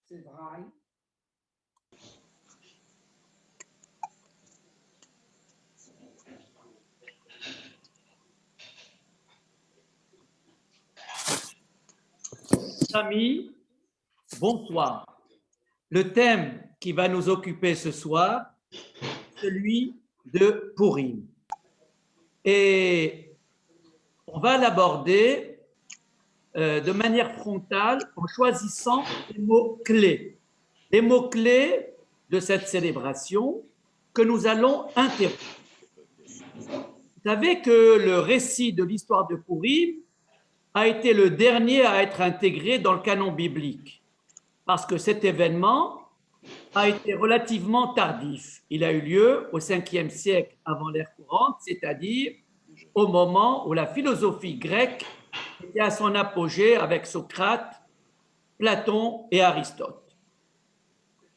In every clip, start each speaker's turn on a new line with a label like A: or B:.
A: C'est vrai.
B: Amis, bonsoir. Le thème qui va nous occuper ce soir, celui de Purim. Et on va l'aborder de manière frontale en choisissant les mots-clés. Les mots-clés de cette célébration que nous allons interroger. Vous savez que le récit de l'histoire de Purim a été le dernier à être intégré dans le canon biblique, parce que cet événement a été relativement tardif. Il a eu lieu au 5e siècle avant l'ère courante, c'est-à-dire au moment où la philosophie grecque était à son apogée avec Socrate, Platon et Aristote.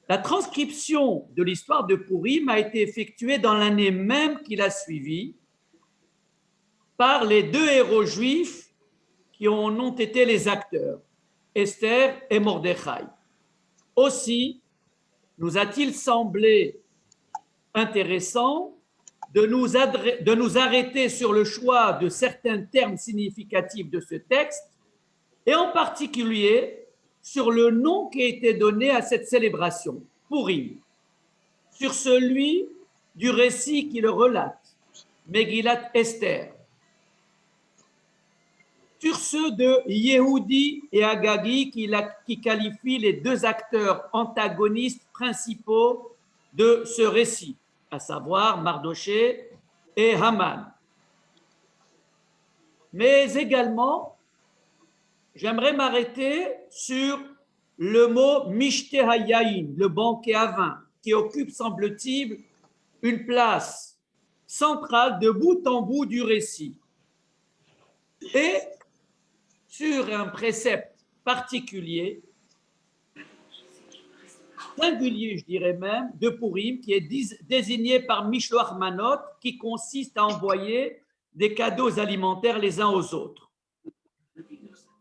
B: La transcription de l'histoire de Purim a été effectuée dans l'année même qui l'a suivie par les deux héros juifs qui en ont été les acteurs, Esther et Mordechai. Aussi, nous a-t-il semblé intéressant de nous arrêter sur le choix de certains termes significatifs de ce texte, et en particulier sur le nom qui a été donné à cette célébration, Purim, sur celui du récit qui le relate, Megillat Esther, sur ceux de Yehudi et Agagi qui qualifient les deux acteurs antagonistes principaux de ce récit, à savoir Mardoché et Haman. Mais également, j'aimerais m'arrêter sur le mot Mishte Hayayin, le banquet à vin, qui occupe, semble-t-il, une place centrale de bout en bout du récit. Et sur un précepte particulier, singulier, je dirais même, de Purim, qui est désigné par Mishloach Manot, qui consiste à envoyer des cadeaux alimentaires les uns aux autres.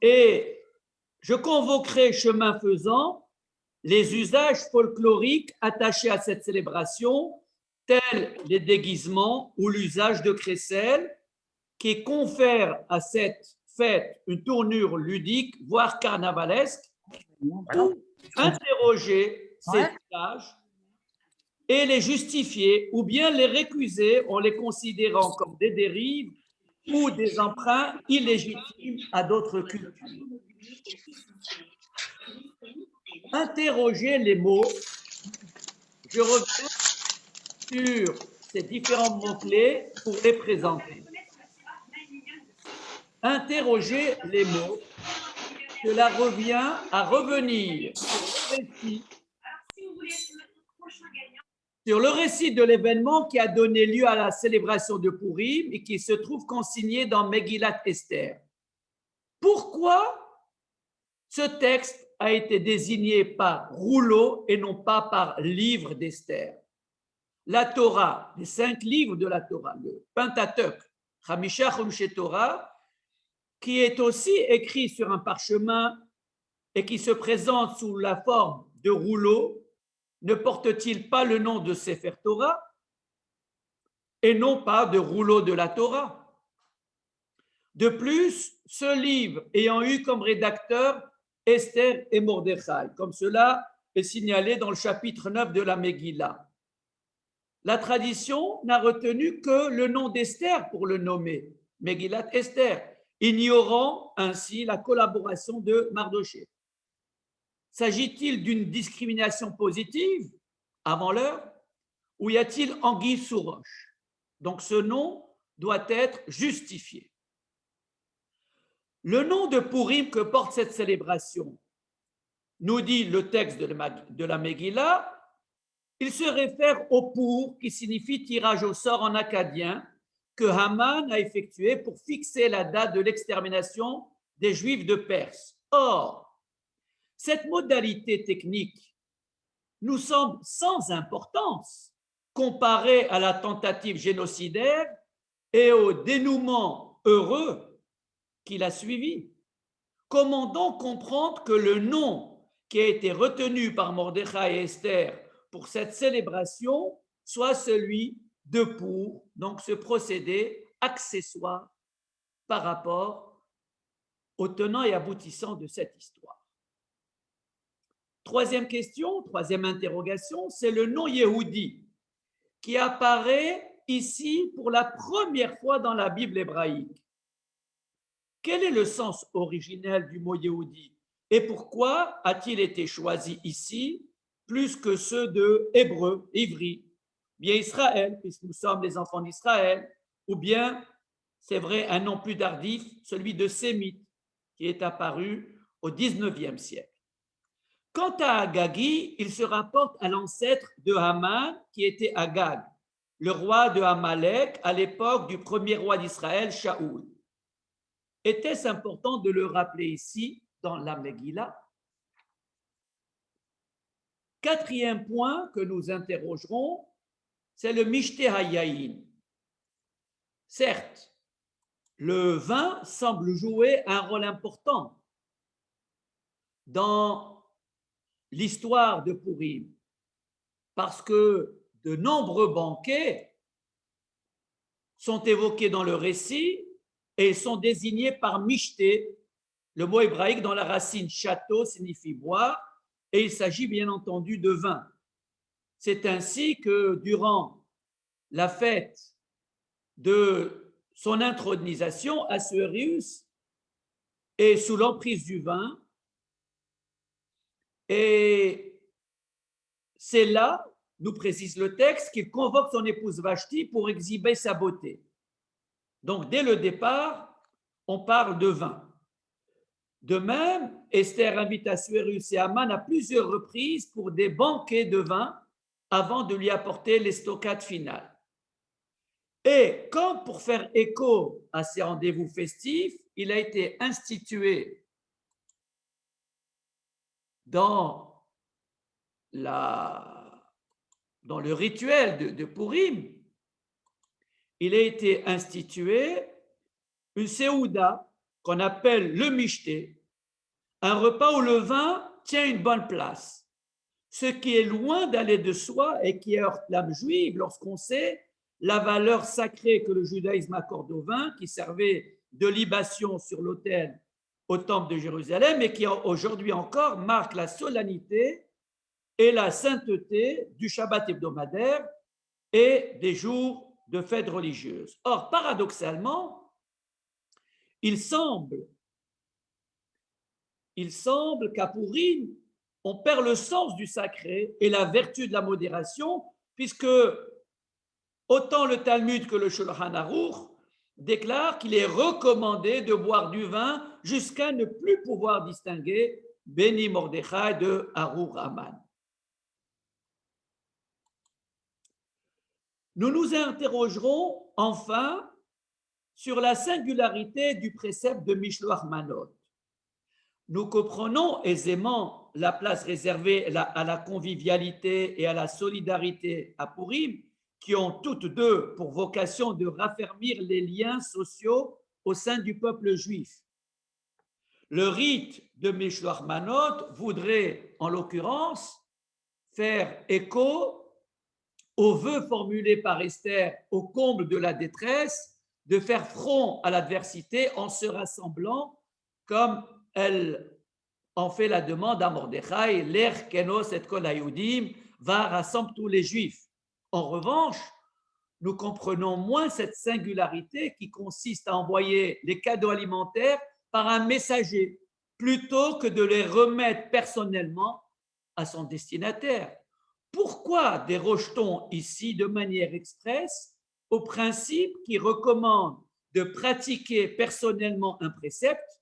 B: Et je convoquerai, chemin faisant, les usages folkloriques attachés à cette célébration, tels les déguisements ou l'usage de crécelles, qui confèrent à cette fête une tournure ludique, voire carnavalesque, pour interroger ces usages et les justifier ou bien les récuser en les considérant comme des dérives ou des emprunts illégitimes à d'autres cultures. Interroger les mots, je reviens sur ces différents mots-clés pour les présenter. Interroger les mots, cela revient à revenir sur le récit de l'événement qui a donné lieu à la célébration de Purim et qui se trouve consigné dans Megillat Esther. Pourquoi ce texte a été désigné par rouleau et non pas par livre d'Esther? La Torah, les 5 livres de la Torah, le Pentateuch, Chamisha Chumshe Torah, qui est aussi écrit sur un parchemin et qui se présente sous la forme de rouleau, ne porte-t-il pas le nom de Sefer Torah et non pas de rouleau de la Torah? De plus, ce livre ayant eu comme rédacteur Esther et Mordechai, comme cela est signalé dans le chapitre 9 de la Megillah, la tradition n'a retenu que le nom d'Esther pour le nommer, Megillat Esther, ignorant ainsi la collaboration de Mardoché. S'agit-il d'une discrimination positive avant l'heure ou y a-t-il anguille sous roche? Donc ce nom doit être justifié. Le nom de Purim que porte cette célébration, nous dit le texte de la Megillah, il se réfère au Pur, qui signifie tirage au sort en akkadien, que Haman a effectué pour fixer la date de l'extermination des Juifs de Perse. Or, cette modalité technique nous semble sans importance comparée à la tentative génocidaire et au dénouement heureux qui l'a suivi. Comment donc comprendre que le nom qui a été retenu par Mordechai et Esther pour cette célébration soit celui de Pour, donc ce procédé accessoire par rapport au tenant et aboutissant de cette histoire. Troisième question, troisième interrogation, c'est le nom Yehudi qui apparaît ici pour la première fois dans la Bible hébraïque. Quel est le sens originel du mot Yehudi et pourquoi a-t-il été choisi ici plus que ceux de Hébreu, Ivri, bien Israël, puisque nous sommes les enfants d'Israël, ou bien, c'est vrai, un nom plus tardif, celui de Sémite, qui est apparu au XIXe siècle. Quant à Agagi, il se rapporte à l'ancêtre de Haman, qui était Agag, le roi de Amalek à l'époque du premier roi d'Israël, Shaoul. Était-ce important de le rappeler ici dans la Megillah? Quatrième point que nous interrogerons, c'est le Mishte Hayayin. Certes, le vin semble jouer un rôle important dans l'histoire de Purim, parce que de nombreux banquets sont évoqués dans le récit et sont désignés par Mishte, le mot hébraïque dont la racine château signifie boire, et il s'agit bien entendu de vin. C'est ainsi que durant la fête de son intronisation, Assuérus est sous l'emprise du vin, et c'est là, nous précise le texte, qu'il convoque son épouse Vashti pour exhiber sa beauté. Donc dès le départ, on parle de vin. De même, Esther invite Assuérus et Haman à plusieurs reprises pour des banquets de vin avant de lui apporter l'estocade finale. Et comme pour faire écho à ces rendez-vous festifs, il a été institué dans le rituel de Purim, il a été institué une séouda qu'on appelle le mishté, un repas où le vin tient une bonne place, ce qui est loin d'aller de soi et qui heurte l'âme juive lorsqu'on sait la valeur sacrée que le judaïsme accorde au vin, qui servait de libation sur l'autel au temple de Jérusalem et qui aujourd'hui encore marque la solennité et la sainteté du Shabbat hebdomadaire et des jours de fêtes religieuses. Or, paradoxalement, il semble qu'à Purim, on perd le sens du sacré et la vertu de la modération, puisque autant le Talmud que le Shulchan Aruch déclarent qu'il est recommandé de boire du vin jusqu'à ne plus pouvoir distinguer Béni Mordechai de Aruch Haman. Nous nous interrogerons enfin sur la singularité du précepte de Mishloach Manot. Nous comprenons aisément la place réservée à la convivialité et à la solidarité à Purim, qui ont toutes deux pour vocation de raffermir les liens sociaux au sein du peuple juif. Le rite de Mishloach Manot voudrait, en l'occurrence, faire écho au vœu formulé par Esther au comble de la détresse de faire front à l'adversité en se rassemblant comme elle en fait la demande à Mordechai, l'Er Kenos et Kol Hayudim, va rassembler tous les Juifs. En revanche, nous comprenons moins cette singularité qui consiste à envoyer les cadeaux alimentaires par un messager plutôt que de les remettre personnellement à son destinataire. Pourquoi déroge-t-on ici de manière expresse au principe qui recommande de pratiquer personnellement un précepte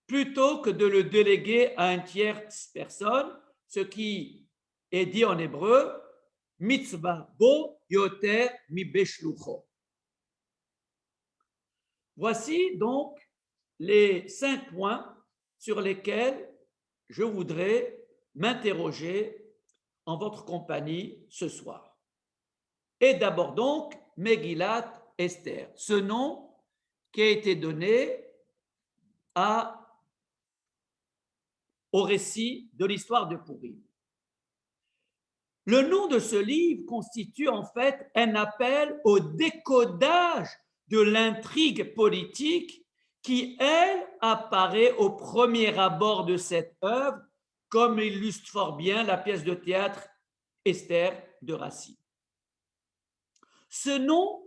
B: plutôt que de le déléguer à une tierce personne, ce qui est dit en hébreu mitzvah bo yoter mi beshlucho. Voici donc les 5 points sur lesquels je voudrais m'interroger en votre compagnie ce soir. Et d'abord donc, Megillat Esther, ce nom qui a été donné à au récit de l'histoire de Pourim. Le nom de ce livre constitue en fait un appel au décodage de l'intrigue politique qui, elle, apparaît au premier abord de cette œuvre, comme illustre fort bien la pièce de théâtre Esther de Racine. Ce nom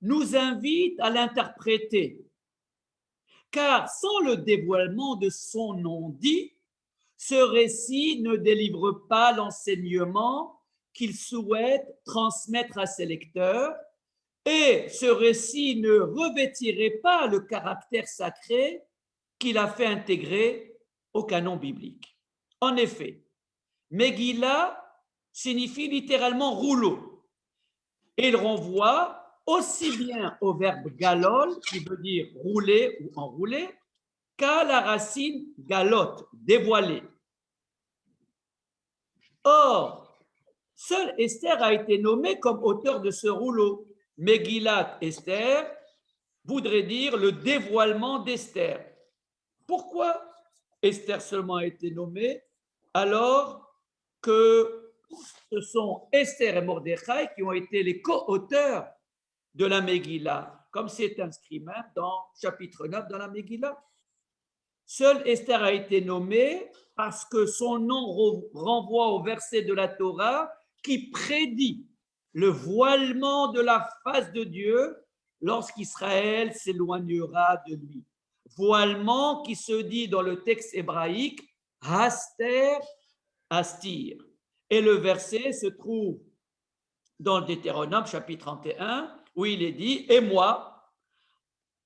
B: nous invite à l'interpréter, car sans le dévoilement de son nom dit, ce récit ne délivre pas l'enseignement qu'il souhaite transmettre à ses lecteurs, et ce récit ne revêtirait pas le caractère sacré qu'il a fait intégrer au canon biblique. En effet, Megillah signifie littéralement rouleau, et il renvoie aussi bien au verbe galol, qui veut dire rouler ou enrouler, qu'à la racine galote, dévoiler. Or, seul Esther a été nommé comme auteur de ce rouleau. Megillat Esther voudrait dire le dévoilement d'Esther. Pourquoi Esther seulement a été nommée alors que ce sont Esther et Mordechai qui ont été les co-auteurs de la Megillah, comme c'est inscrit même dans chapitre 9 dans la Megillah. Seule Esther a été nommée parce que son nom renvoie au verset de la Torah qui prédit le voilement de la face de Dieu lorsqu'Israël s'éloignera de lui. Voilement qui se dit dans le texte hébraïque Haster, Astir. Et le verset se trouve dans le Deutéronome chapitre 31 où il est dit « Et moi,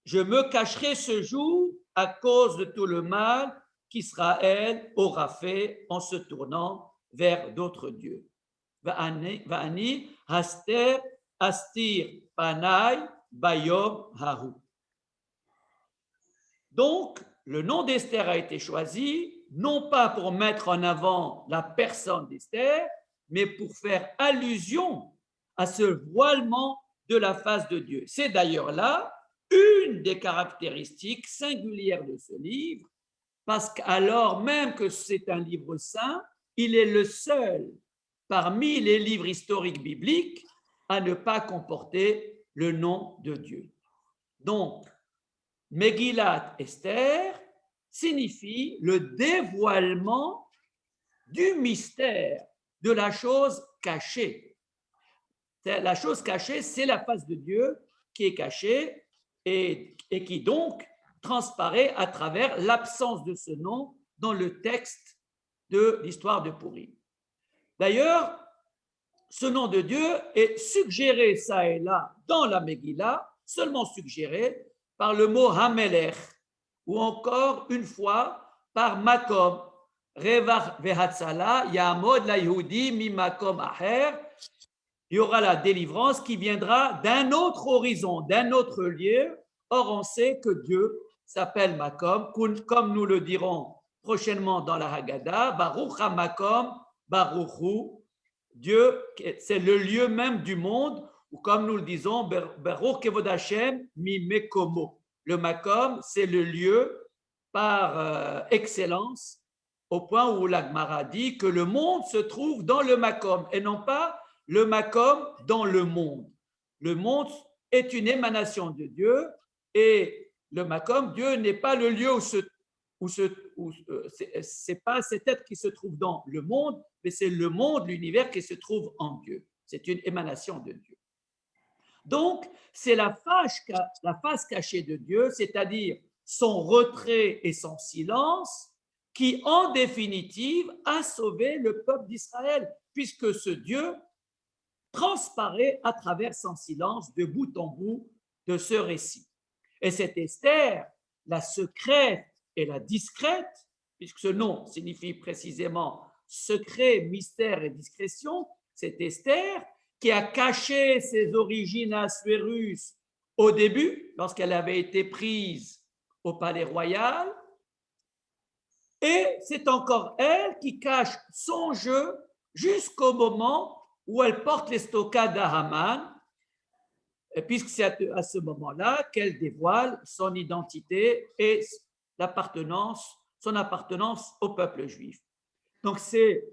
B: je me cacherai ce jour à cause de tout le mal qu'Israël aura fait en se tournant vers d'autres dieux. Va'ani haster astir panai bayom hahu. » Donc, le nom d'Esther a été choisi, non pas pour mettre en avant la personne d'Esther, mais pour faire allusion à ce voilement de la face de Dieu. C'est d'ailleurs là une des caractéristiques singulières de ce livre, parce qu'alors même que c'est un livre saint, il est le seul parmi les livres historiques bibliques à ne pas comporter le nom de Dieu. Donc, Megillat Esther signifie le dévoilement du mystère, de la chose cachée. La chose cachée, c'est la face de Dieu qui est cachée et qui donc transparaît à travers l'absence de ce nom dans le texte de l'histoire de Pourim. D'ailleurs, ce nom de Dieu est suggéré ça et là dans la Megillah, seulement suggéré par le mot Hamelech, ou encore une fois par Makom, Revach vehatzala, Yamod la Yehudi mi Makom aher. Il y aura la délivrance qui viendra d'un autre horizon, d'un autre lieu. Or, on sait que Dieu s'appelle Makom, comme nous le dirons prochainement dans la Haggadah, Baruch HaMakom, Baruch Hu. Dieu, c'est le lieu même du monde, ou comme nous le disons, Baruch Kevod Hashem mi Mekomo. Le Makom, c'est le lieu par excellence, au point où la Gemara dit que le monde se trouve dans le Makom, et non pas le Makom dans le monde. Le monde est une émanation de Dieu, et le Makom, Dieu n'est pas le lieu c'est pas cet être qui se trouve dans le monde, mais c'est le monde, l'univers qui se trouve en Dieu. C'est une émanation de Dieu. Donc, c'est la face cachée de Dieu, c'est-à-dire son retrait et son silence, qui, en définitive, a sauvé le peuple d'Israël, puisque ce Dieu transparaît à travers son silence de bout en bout de ce récit. Et cette Esther, la secrète et la discrète, puisque ce nom signifie précisément secret, mystère et discrétion, c'est Esther qui a caché ses origines à Assuérus au début, lorsqu'elle avait été prise au palais royal, et c'est encore elle qui cache son jeu jusqu'au moment où elle porte les stockades d'Haman, puisque c'est à ce moment-là qu'elle dévoile son identité et l'appartenance son appartenance au peuple juif. Donc c'est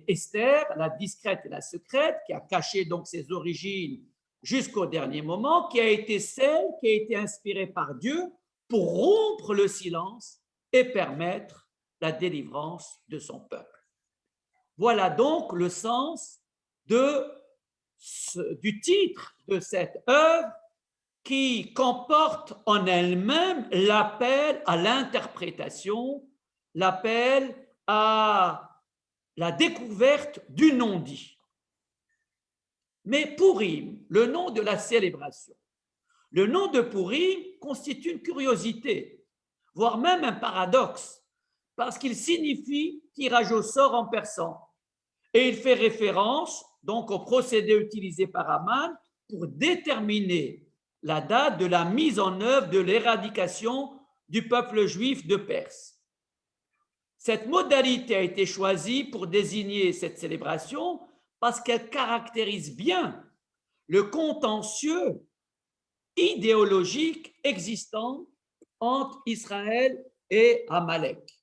B: Esther, la discrète et la secrète, qui a caché donc ses origines jusqu'au dernier moment, qui a été celle qui a été inspirée par Dieu pour rompre le silence et permettre la délivrance de son peuple. Voilà donc le sens du titre de cette œuvre qui comporte en elle-même l'appel à l'interprétation, l'appel à la découverte du non-dit. Mais Purim, le nom de la célébration, le nom de Purim constitue une curiosité, voire même un paradoxe, parce qu'il signifie tirage au sort en persan. Et il fait référence donc au procédé utilisé par Aman pour déterminer la date de la mise en œuvre de l'éradication du peuple juif de Perse. Cette modalité a été choisie pour désigner cette célébration parce qu'elle caractérise bien le contentieux idéologique existant entre Israël et Amalek.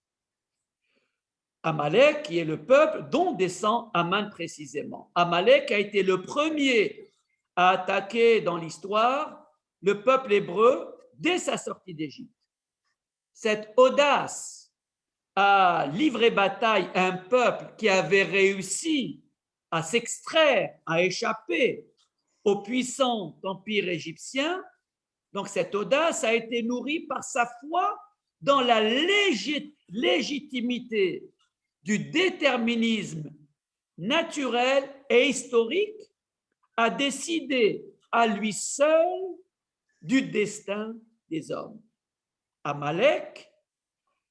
B: Amalek, qui est le peuple dont descend Aman précisément. Amalek a été le premier à attaquer dans l'histoire le peuple hébreu dès sa sortie d'Égypte. Cette audace à livrer bataille à un peuple qui avait réussi à s'extraire, à échapper au puissant empire égyptien, donc cette audace a été nourrie par sa foi dans la légitimité du déterminisme naturel et historique à décider à lui seul du destin des hommes. Amalek,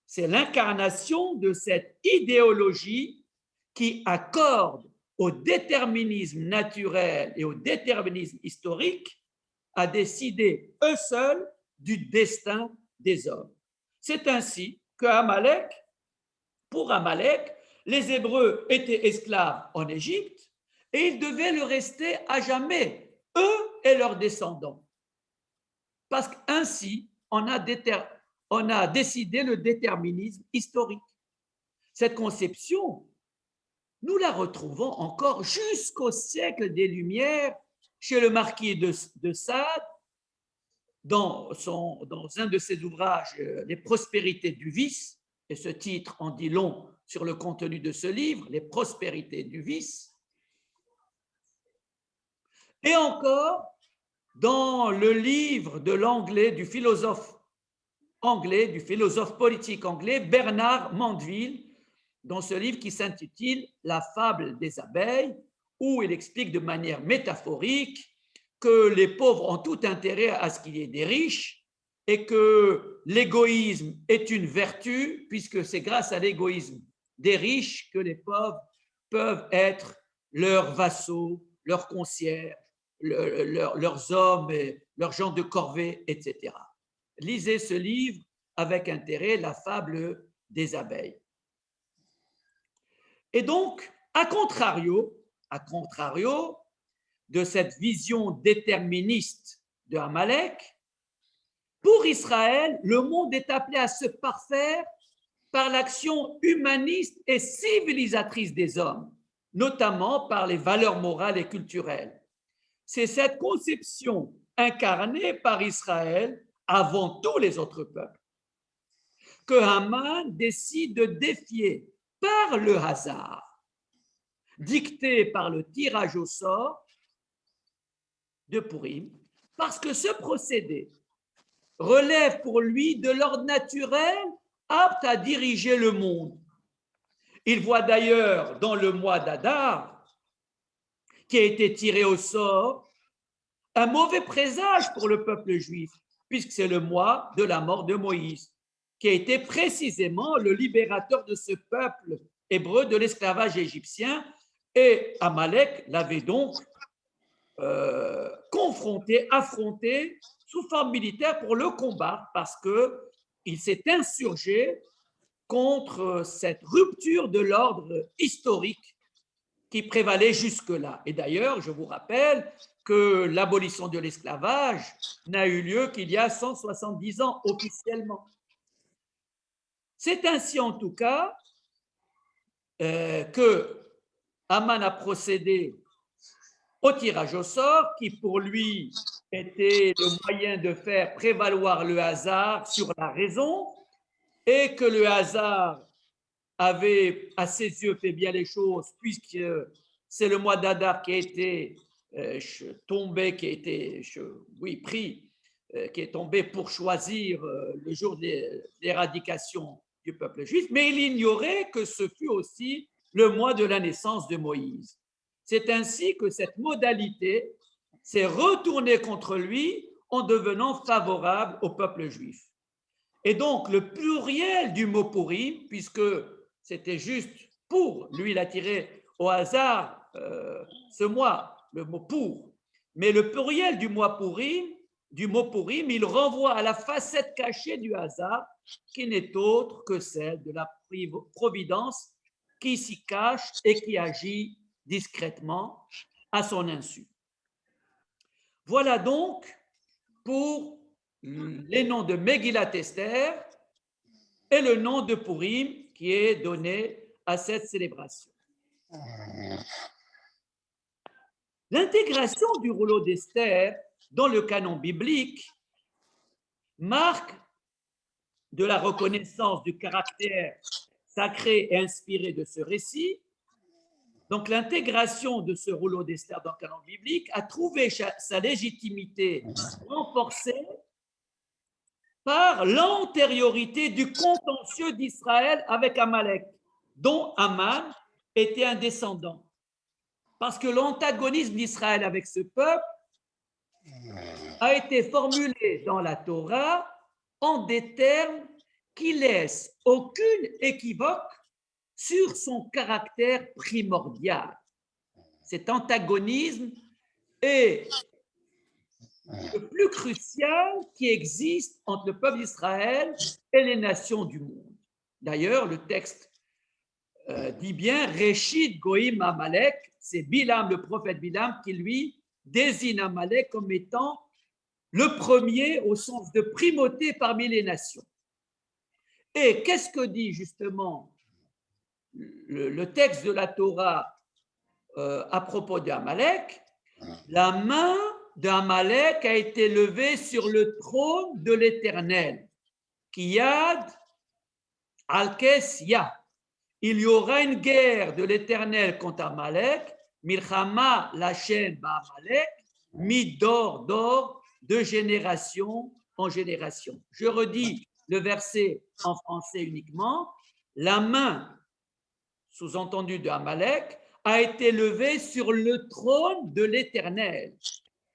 B: c'est l'incarnation de cette idéologie qui accorde au déterminisme naturel et au déterminisme historique à décider eux seuls du destin des hommes. C'est ainsi que pour Amalek, les Hébreux étaient esclaves en Égypte et ils devaient le rester à jamais, eux et leurs descendants. Parce qu'ainsi, on a décidé le déterminisme historique. Cette conception, nous la retrouvons encore jusqu'au siècle des Lumières chez le marquis de Sade, dans un de ses ouvrages, Les prospérités du vice, et ce titre en dit long sur le contenu de ce livre, Les prospérités du vice. Et encore, dans le livre de l'anglais, du philosophe politique anglais, Bernard Mandeville, dans ce livre qui s'intitule La fable des abeilles, où il explique de manière métaphorique que les pauvres ont tout intérêt à ce qu'il y ait des riches et que l'égoïsme est une vertu, puisque c'est grâce à l'égoïsme des riches que les pauvres peuvent être leurs vassaux, leurs concierges, leurs hommes, leurs gens de corvée, etc. Lisez ce livre avec intérêt, La fable des abeilles. Et donc, à contrario de cette vision déterministe de Amalek, pour Israël, le monde est appelé à se parfaire par l'action humaniste et civilisatrice des hommes, notamment par les valeurs morales et culturelles. C'est cette conception incarnée par Israël avant tous les autres peuples que Haman décide de défier par le hasard, dicté par le tirage au sort de Purim, parce que ce procédé relève pour lui de l'ordre naturel apte à diriger le monde. Il voit d'ailleurs dans le mois d'Adar, qui a été tiré au sort, un mauvais présage pour le peuple juif, puisque c'est le mois de la mort de Moïse, qui a été précisément le libérateur de ce peuple hébreu de l'esclavage égyptien, et Amalek l'avait donc affronté sous forme militaire pour le combattre, parce qu'il s'est insurgé contre cette rupture de l'ordre historique qui prévalait jusque-là. Et d'ailleurs, je vous rappelle que l'abolition de l'esclavage n'a eu lieu qu'il y a 170 ans officiellement. C'est ainsi en tout cas que Aman a procédé au tirage au sort qui pour lui était le moyen de faire prévaloir le hasard sur la raison et que le hasard avait à ses yeux fait bien les choses puisque c'est le mois d'Adar qui a été tombé, qui a été pris, qui est tombé pour choisir le jour d'éradication du peuple juif, mais il ignorait que ce fut aussi le mois de la naissance de Moïse. C'est ainsi que cette modalité s'est retournée contre lui en devenant favorable au peuple juif. Et donc, le pluriel du mot Purim, puisque c'était juste pour, lui, il a tiré au hasard ce mois, le mot pour, mais le pluriel du mot Purim, il renvoie à la facette cachée du hasard, qui n'est autre que celle de la providence qui s'y cache et qui agit discrètement à son insu. Voilà donc pour les noms de Megillat Esther et le nom de Purim qui est donné à cette célébration. L'intégration du rouleau d'Esther dans le canon biblique marque de la reconnaissance du caractère sacré et inspiré de ce récit. Donc l'intégration de ce rouleau d'Esther dans le canon biblique a trouvé sa légitimité renforcée par l'antériorité du contentieux d'Israël avec Amalek, dont Aman était un descendant. Parce que l'antagonisme d'Israël avec ce peuple a été formulé dans la Torah en des termes qui laissent aucune équivoque sur son caractère primordial. Cet antagonisme est le plus crucial qui existe entre le peuple d'Israël et les nations du monde. D'ailleurs, le texte dit bien Réchid Goïm Amalek, c'est Bilam, le prophète Bilam, qui lui désigne Amalek comme étant le premier au sens de primauté parmi les nations. Et qu'est-ce que dit justement le texte de la Torah à propos d'Amalek? La main d'Amalek a été levée sur le trône de l'Éternel. Kiyad al-Kesya. Il y aura une guerre de l'Éternel contre Amalek, Milchama Lachem Ba'amalek, Midor d'or, de génération en génération. Je redis le verset en français uniquement. La main, sous-entendu de Amalek, a été levée sur le trône de l'Éternel.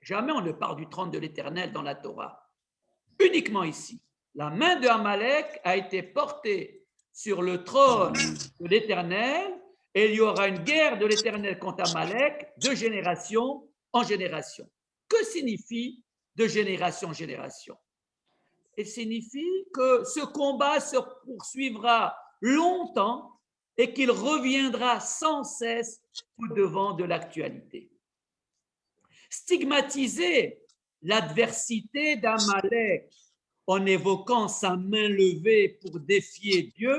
B: Jamais on ne parle du trône de l'Éternel dans la Torah. Uniquement ici. La main de Amalek a été portée sur le trône de l'Éternel et il y aura une guerre de l'Éternel contre Amalek de génération en génération. Que signifie de génération en génération? Il signifie que ce combat se poursuivra longtemps et qu'il reviendra sans cesse au-devant de l'actualité. Stigmatiser l'adversité d'Amalek en évoquant sa main levée pour défier Dieu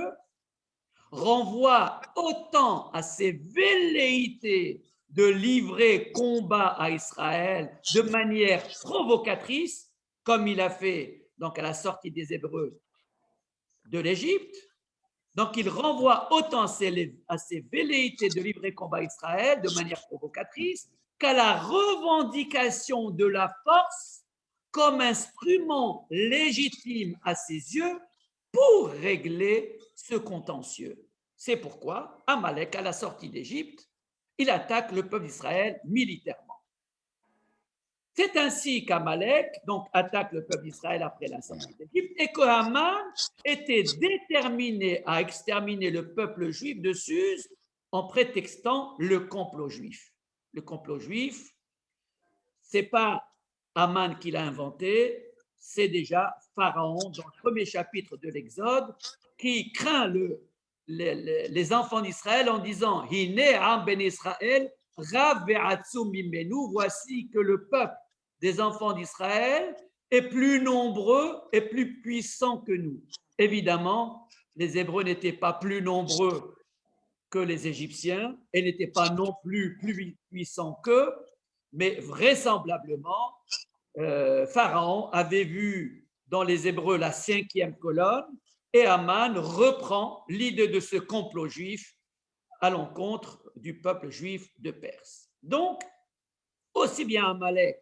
B: renvoie autant à ses velléités de livrer combat à Israël de manière provocatrice, comme il a fait donc à la sortie des Hébreux de l'Égypte. Donc il renvoie autant à ses velléités de livrer combat à Israël de manière provocatrice qu'à la revendication de la force comme instrument légitime à ses yeux pour régler ce contentieux. C'est pourquoi Amalek, à la sortie d'Égypte, il attaque le peuple d'Israël militairement. C'est ainsi qu'Amalek donc attaque le peuple d'Israël après la sortie d'Égypte et que Haman était déterminé à exterminer le peuple juif de Suse en prétextant le complot juif. Le complot juif, c'est pas Haman qui l'a inventé, c'est déjà Pharaon dans le premier chapitre de l'Exode qui craint les enfants d'Israël en disant Hine am ben Israël rav ve'atzum mimenu, voici que le peuple des enfants d'Israël est plus nombreux et plus puissant que nous. Évidemment, les Hébreux n'étaient pas plus nombreux que les Égyptiens et n'étaient pas non plus puissants qu'eux, mais vraisemblablement, Pharaon avait vu dans les Hébreux la cinquième colonne et Aman reprend l'idée de ce complot juif à l'encontre du peuple juif de Perse. Donc, aussi bien Amalek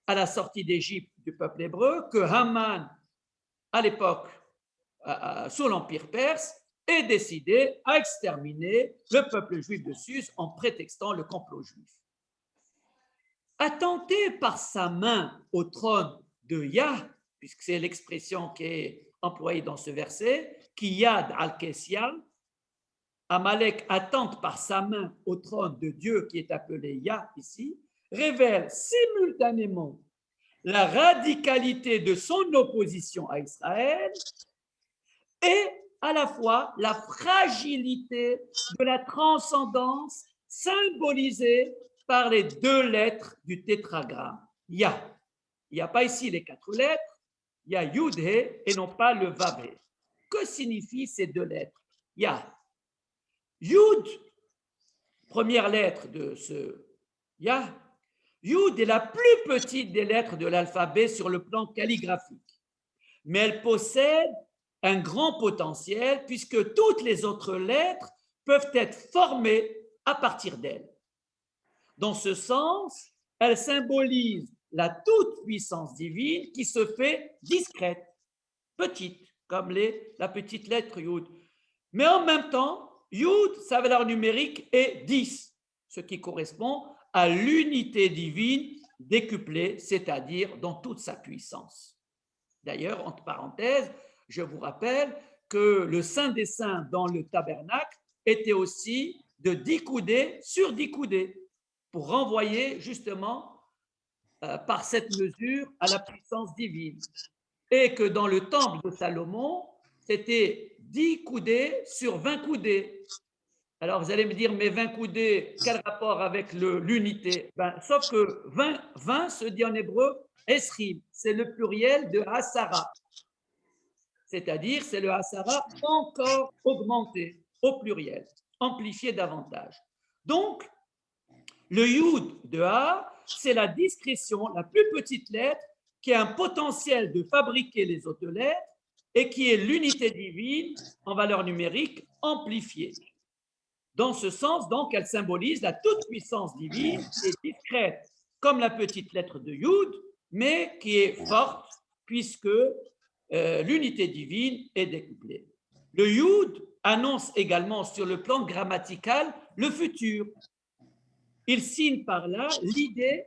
B: à la sortie d'Égypte du peuple hébreu que Haman à l'époque sous l'Empire perse est décidé à exterminer le peuple juif de Sus en prétextant le complot juif. Attenté par sa main au trône de Yah, puisque c'est l'expression qui est employée dans ce verset, qui Yad al-Kessia, Amalek attente par sa main au trône de Dieu qui est appelé Yah ici, révèle simultanément la radicalité de son opposition à Israël et à la fois la fragilité de la transcendance symbolisée par les deux lettres du tétragramme. Yah. Il n'y a pas ici les quatre lettres, il y a Yud He et non pas le Vav He. Que signifient ces deux lettres? Yah. Yud, première lettre de ce Yah, Yud est la plus petite des lettres de l'alphabet sur le plan calligraphique, mais elle possède un grand potentiel puisque toutes les autres lettres peuvent être formées à partir d'elle. Dans ce sens, elle symbolise la toute-puissance divine qui se fait discrète, petite, comme la petite lettre Yud. Mais en même temps, Yud, sa valeur numérique est 10, ce qui correspond à l'unité divine décuplée, c'est-à-dire dans toute sa puissance. D'ailleurs, entre parenthèses, je vous rappelle que le Saint des Saints dans le tabernacle était aussi de 10 coudées sur 10 coudées, pour renvoyer justement par cette mesure à la puissance divine. Et que dans le temple de Salomon, c'était 10 coudées sur 20 coudées. Alors vous allez me dire, mais 20 coudées, quel rapport avec l'unité? Sauf que 20 se dit en hébreu esrim, c'est le pluriel de hasara. C'est-à-dire, c'est le hasara encore augmenté au pluriel, amplifié davantage. Donc, le yud de A, c'est la discrétion, la plus petite lettre, qui a un potentiel de fabriquer les autres lettres et qui est l'unité divine en valeur numérique amplifiée. Dans ce sens, donc, elle symbolise la toute-puissance divine qui est discrète comme la petite lettre de Yud, mais qui est forte puisque l'unité divine est décuplée. Le Yud annonce également sur le plan grammatical le futur. Il signe par là l'idée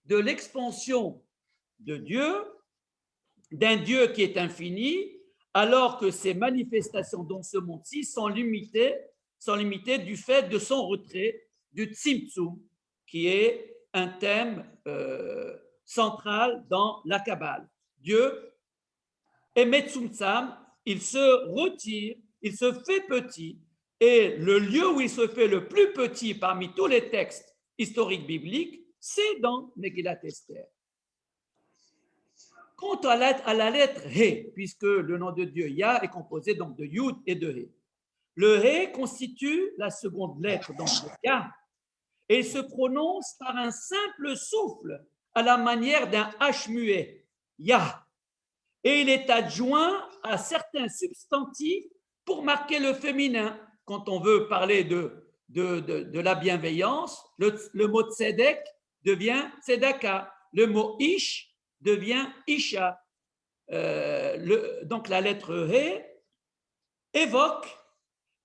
B: de l'expansion de Dieu, d'un Dieu qui est infini, alors que ses manifestations dans ce monde-ci sont limitées du fait de son retrait, du Tzimtzum, qui est un thème central dans la Kabbale. Dieu est Metzumtzam, il se retire, il se fait petit, et le lieu où il se fait le plus petit parmi tous les textes historiques bibliques, c'est dans Megillat Esther. Quant à la lettre He, puisque le nom de Dieu Yah est composé donc de Yud et de He, le He constitue la seconde lettre donc de Yah et il se prononce par un simple souffle à la manière d'un H muet, Yah. Et il est adjoint à certains substantifs pour marquer le féminin. Quand on veut parler de la bienveillance, le mot tzedek devient tzedaka, le mot ish devient isha. Donc la lettre He évoque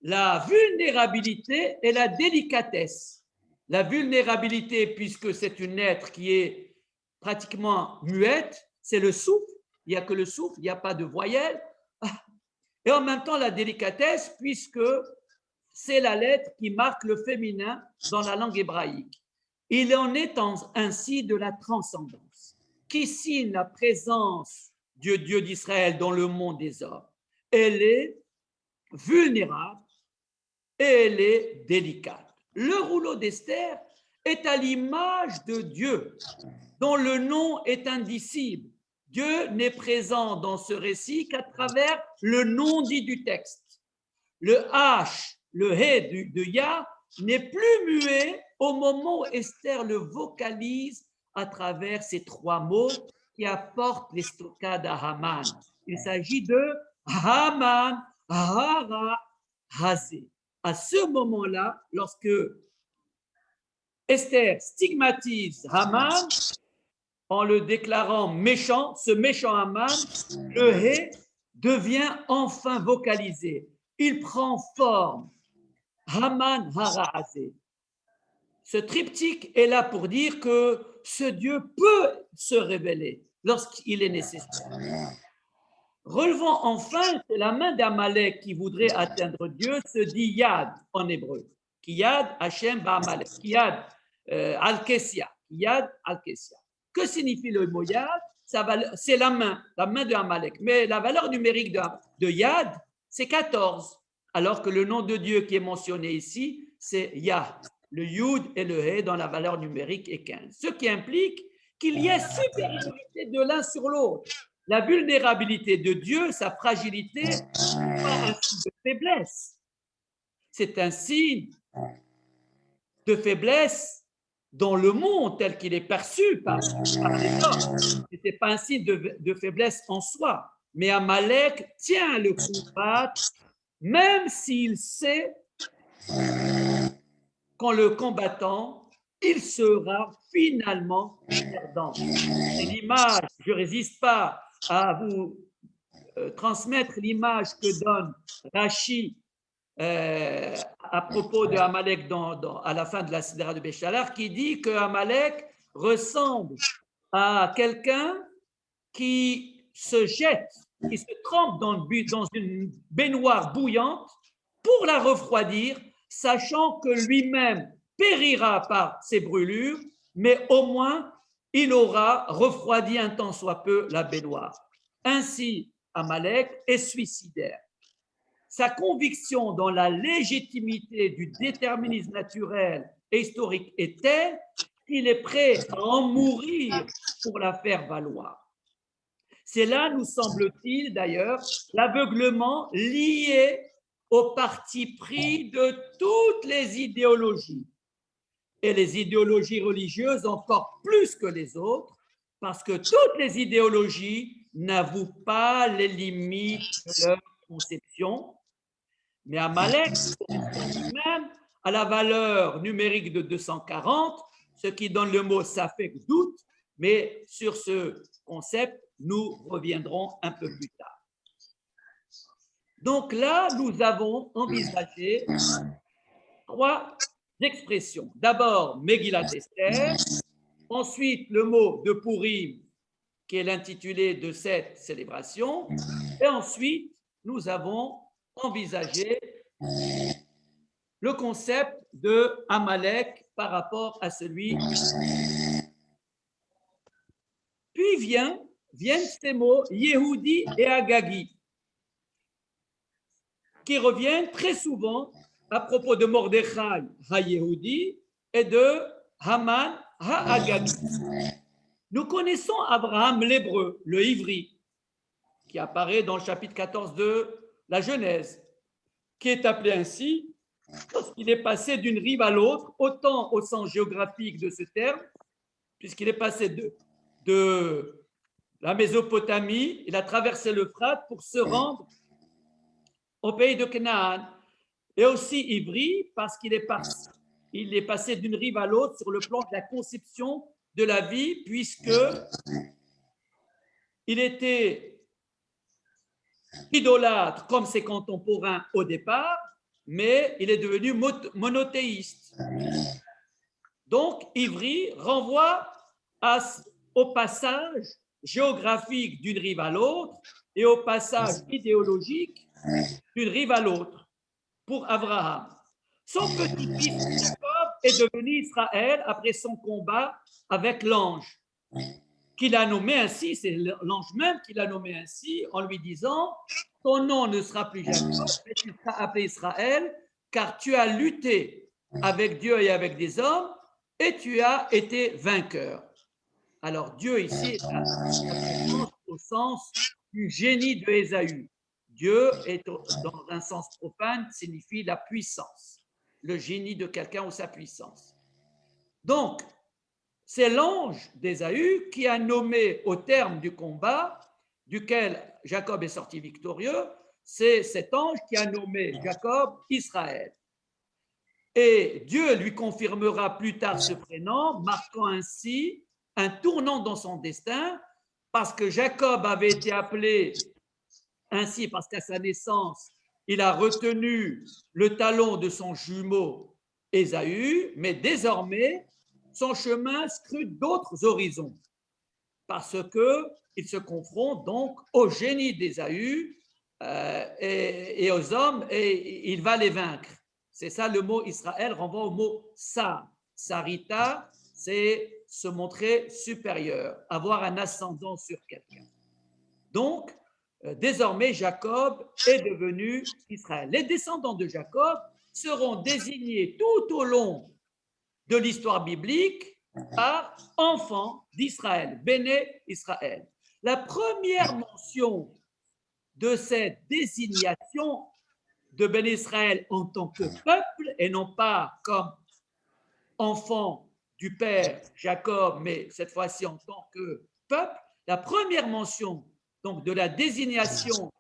B: la vulnérabilité et la délicatesse. La vulnérabilité, puisque c'est une lettre qui est pratiquement muette, c'est le souffle, il n'y a que le souffle, il n'y a pas de voyelle. Et en même temps, la délicatesse, puisque c'est la lettre qui marque le féminin dans la langue hébraïque. Il en est ainsi de la transcendance, qui signe la présence du Dieu d'Israël dans le monde des hommes. Elle est vulnérable et elle est délicate. Le rouleau d'Esther est à l'image de Dieu, dont le nom est indicible, Dieu n'est présent dans ce récit qu'à travers le non-dit du texte. Le H, le He de Yah n'est plus muet au moment où Esther le vocalise à travers ces trois mots qui apportent les stockades à Haman. Il s'agit de Haman, Hara, Hazé. À ce moment-là, lorsque Esther stigmatise Haman en le déclarant méchant, ce méchant Haman, le He devient enfin vocalisé. Il prend forme. Haman Hara Hazé. Ce triptyque est là pour dire que ce Dieu peut se révéler lorsqu'il est nécessaire. Relevons enfin que la main d'Amalek qui voudrait atteindre Dieu se dit Yad en hébreu. Kiyad Hashem Ba'amalek. Kiyad Al-Kessia. Kiyad Al-Kessia. Que signifie le mot Yad? C'est la main de Amalek. Mais la valeur numérique de Yad, c'est 14. Alors que le nom de Dieu qui est mentionné ici, c'est Yah. Le Yud et le He dans la valeur numérique est 15. Ce qui implique qu'il y ait supériorité de l'un sur l'autre. La vulnérabilité de Dieu, sa fragilité, n'est pas un signe de faiblesse. C'est un signe de faiblesse dans le monde tel qu'il est perçu par les hommes. Ce n'est pas un signe de faiblesse en soi. Mais Amalek tient le combat, même s'il sait qu'en le combattant, il sera finalement perdant. C'est l'image, je ne résiste pas à vous transmettre l'image que donne Rashi à propos de Amalek à la fin de la Sidra de Béchalar, qui dit que Amalek ressemble à quelqu'un qui se jette, qui se trempe dans une baignoire bouillante pour la refroidir, sachant que lui-même périra par ses brûlures, mais au moins il aura refroidi un tant soit peu la baignoire. Ainsi, Amalek est suicidaire. Sa conviction dans la légitimité du déterminisme naturel et historique est telle qu'il est prêt à en mourir pour la faire valoir. C'est là, nous semble-t-il d'ailleurs, l'aveuglement lié au parti pris de toutes les idéologies. Et les idéologies religieuses encore plus que les autres, parce que toutes les idéologies n'avouent pas les limites de leur conception. Mais Amalek correspond même à la valeur numérique de 240, ce qui donne le mot safek doute, mais sur ce concept, nous reviendrons un peu plus tard. Donc là, nous avons envisagé trois expressions. D'abord, Megillat Esther, ensuite le mot de Purim, qui est l'intitulé de cette célébration, et ensuite, nous avons envisagé le concept de Amalek par rapport à celui. Puis viennent ces mots Yehudi et Agagi, qui reviennent très souvent à propos de Mordechai ha-Yehudi et de Haman ha-Agagi. Nous connaissons Abraham l'hébreu, le ivri, qui apparaît dans le chapitre 14 de la Genèse, qui est appelé ainsi parce qu'il est passé d'une rive à l'autre, autant au sens géographique de ce terme, puisqu'il est passé de la Mésopotamie, il a traversé l'Euphrate pour se rendre au pays de Canaan, et aussi ivri parce qu'il est passé d'une rive à l'autre sur le plan de la conception de la vie, puisque il était idolâtre comme ses contemporains au départ, mais il est devenu monothéiste. Donc, ivri renvoie au passage géographique d'une rive à l'autre et au passage idéologique d'une rive à l'autre pour Abraham. Son petit-fils Jacob est devenu Israël après son combat avec l'ange, qu'il a nommé ainsi, c'est l'ange même qui l'a nommé ainsi, en lui disant « Ton nom ne sera plus Jacob, mais tu seras appelé Israël, car tu as lutté avec Dieu et avec des hommes, et tu as été vainqueur. » Alors Dieu ici est au sens du génie de Ésaü. Dieu est, dans un sens profane, signifie la puissance, le génie de quelqu'un ou sa puissance. Donc, c'est l'ange d'Ésaü qui a nommé au terme du combat, duquel Jacob est sorti victorieux, c'est cet ange qui a nommé Jacob Israël. Et Dieu lui confirmera plus tard ce prénom, marquant ainsi un tournant dans son destin, parce que Jacob avait été appelé ainsi parce qu'à sa naissance, il a retenu le talon de son jumeau Ésaü, mais désormais, son chemin scrute d'autres horizons, parce qu'il se confronte donc au génie d'Ésaü et aux hommes, et il va les vaincre. C'est ça le mot Israël renvoie au mot Sar. Sarita, c'est se montrer supérieur, avoir un ascendant sur quelqu'un. Donc, désormais, Jacob est devenu Israël. Les descendants de Jacob seront désignés tout au long de l'histoire biblique par enfants d'Israël, Béné Israël. La première mention de cette désignation de Béné Israël en tant que peuple et non pas comme enfant du père Jacob, mais cette fois-ci en tant que peuple, la première mention donc de la désignation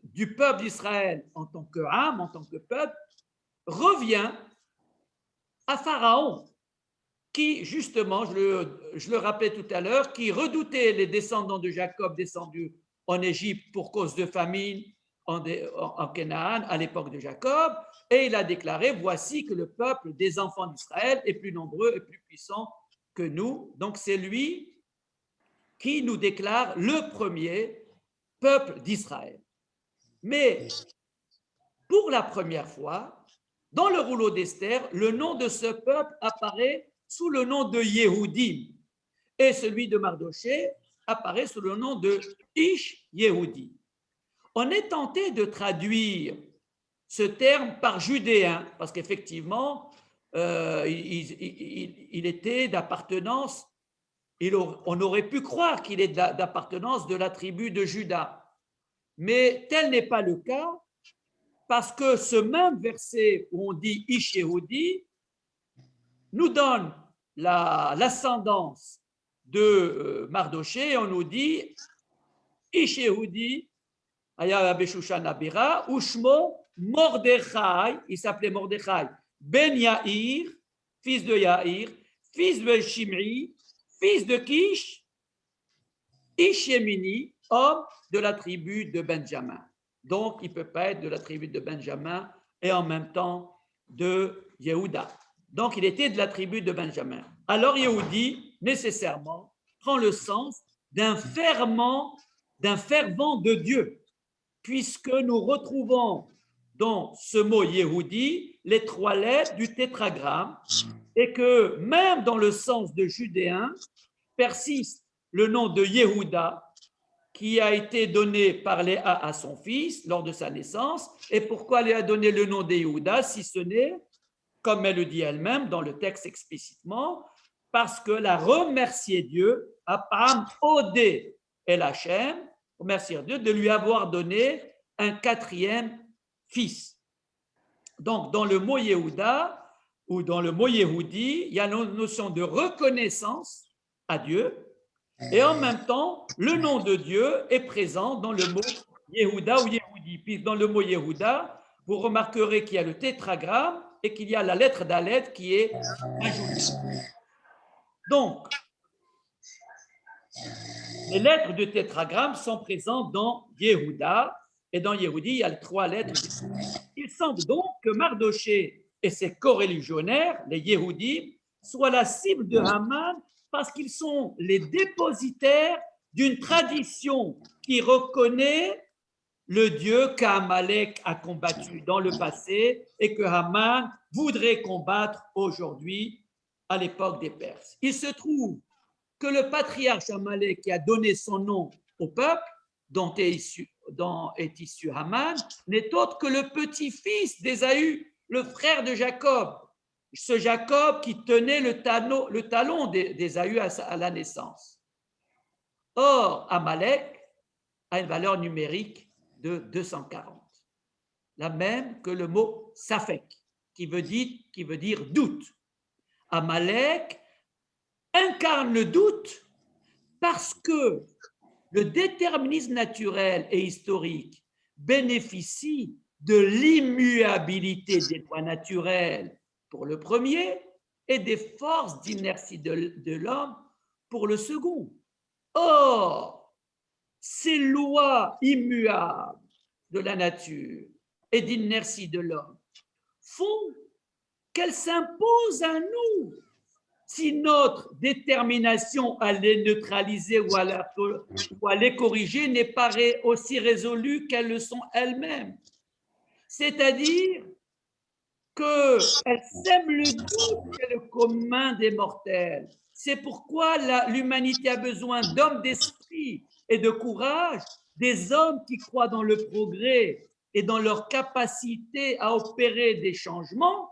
B: du peuple d'Israël en tant que âme, en tant que peuple, revient à Pharaon, qui justement, je le rappelais tout à l'heure, qui redoutait les descendants de Jacob descendus en Égypte pour cause de famine en Canaan à l'époque de Jacob, et il a déclaré, voici que le peuple des enfants d'Israël est plus nombreux et plus puissant que nous. Donc c'est lui qui nous déclare le premier peuple d'Israël. Mais pour la première fois, dans le rouleau d'Esther, le nom de ce peuple apparaît sous le nom de Yehoudim, et celui de Mardoché apparaît sous le nom de Ish Yehudi. On est tenté de traduire ce terme par judéen, parce qu'effectivement, il était d'appartenance, on aurait pu croire qu'il est d'appartenance de la tribu de Juda. Mais tel n'est pas le cas, parce que ce même verset où on dit Ish Yehudi nous donne l'ascendance de Mardoché, et on nous dit Ish Yehudi Aya Beshushan Abira, Ushmo Mordechai, il s'appelait Mordechai, Ben Yair, fils de Yair, fils de Shimri, fils de Kish, Ishemini, homme de la tribu de Benjamin. Donc, il ne peut pas être de la tribu de Benjamin et en même temps de Yehuda. Donc, il était de la tribu de Benjamin. Alors, Yehudi, nécessairement, prend le sens d'un fervent de Dieu, puisque nous retrouvons dans ce mot Yehudi les 3 lettres du tétragramme, et que même dans le sens de judéen persiste le nom de Yehuda, qui a été donné par Léa à son fils lors de sa naissance. Et pourquoi Léa a donné le nom de Yehuda, si ce n'est, comme elle le dit elle-même dans le texte explicitement, parce qu'elle a remercié Dieu, Apam Odé El Hachem, remercier Dieu de lui avoir donné un 4e fils. Donc, dans le mot Yehuda ou dans le mot Yehudi, il y a une notion de reconnaissance à Dieu, et en même temps, le nom de Dieu est présent dans le mot Yehuda ou Yehudi. Puis dans le mot Yehuda, vous remarquerez qu'il y a le tétragramme et qu'il y a la lettre d'Alet qui est ajoutée. Donc, les lettres du tétragramme sont présentes dans Yehuda, et dans Yehudi, il y a les 3 lettres. Il semble donc que Mardoché et ses coreligionnaires, les Yehudis, soient la cible de Haman parce qu'ils sont les dépositaires d'une tradition qui reconnaît le Dieu qu'Amalek a combattu dans le passé et que Haman voudrait combattre aujourd'hui à l'époque des Perses. Il se trouve que le patriarche Amalek qui a donné son nom au peuple dont est issu Haman n'est autre que le petit-fils d'Ésaü, le frère de Jacob. Ce Jacob qui tenait le talon d'Ésaü à la naissance. Or, Amalek a une valeur numérique de 240, la même que le mot Safek, qui veut dire doute. Amalek incarne le doute parce que le déterminisme naturel et historique bénéficie de l'immuabilité des lois naturelles pour le premier et des forces d'inertie de l'homme pour le second. Or, ces lois immuables de la nature et d'inertie de l'homme font qu'elles s'imposent à nous si notre détermination à les neutraliser ou à les corriger n'est pas aussi résolue qu'elles le sont elles-mêmes. C'est-à-dire qu'elles sèment le doute chez le commun des mortels. C'est pourquoi l'humanité a besoin d'hommes d'esprit et de courage, des hommes qui croient dans le progrès et dans leur capacité à opérer des changements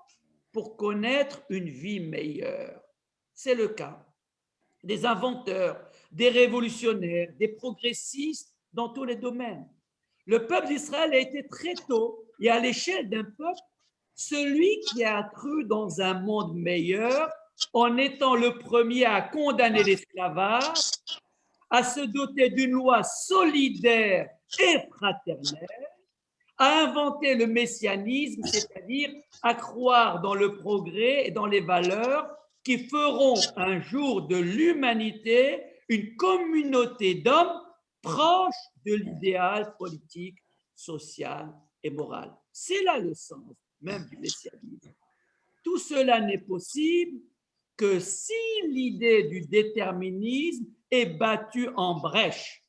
B: pour connaître une vie meilleure. C'est le cas des inventeurs, des révolutionnaires, des progressistes dans tous les domaines. Le peuple d'Israël a été très tôt, et à l'échelle d'un peuple, celui qui a cru dans un monde meilleur en étant le premier à condamner l'esclavage, à se doter d'une loi solidaire et fraternelle, à inventer le messianisme, c'est-à-dire à croire dans le progrès et dans les valeurs qui feront un jour de l'humanité une communauté d'hommes proche de l'idéal politique, social et moral. C'est là le sens même du messianisme. Tout cela n'est possible que si l'idée du déterminisme est battue en brèche.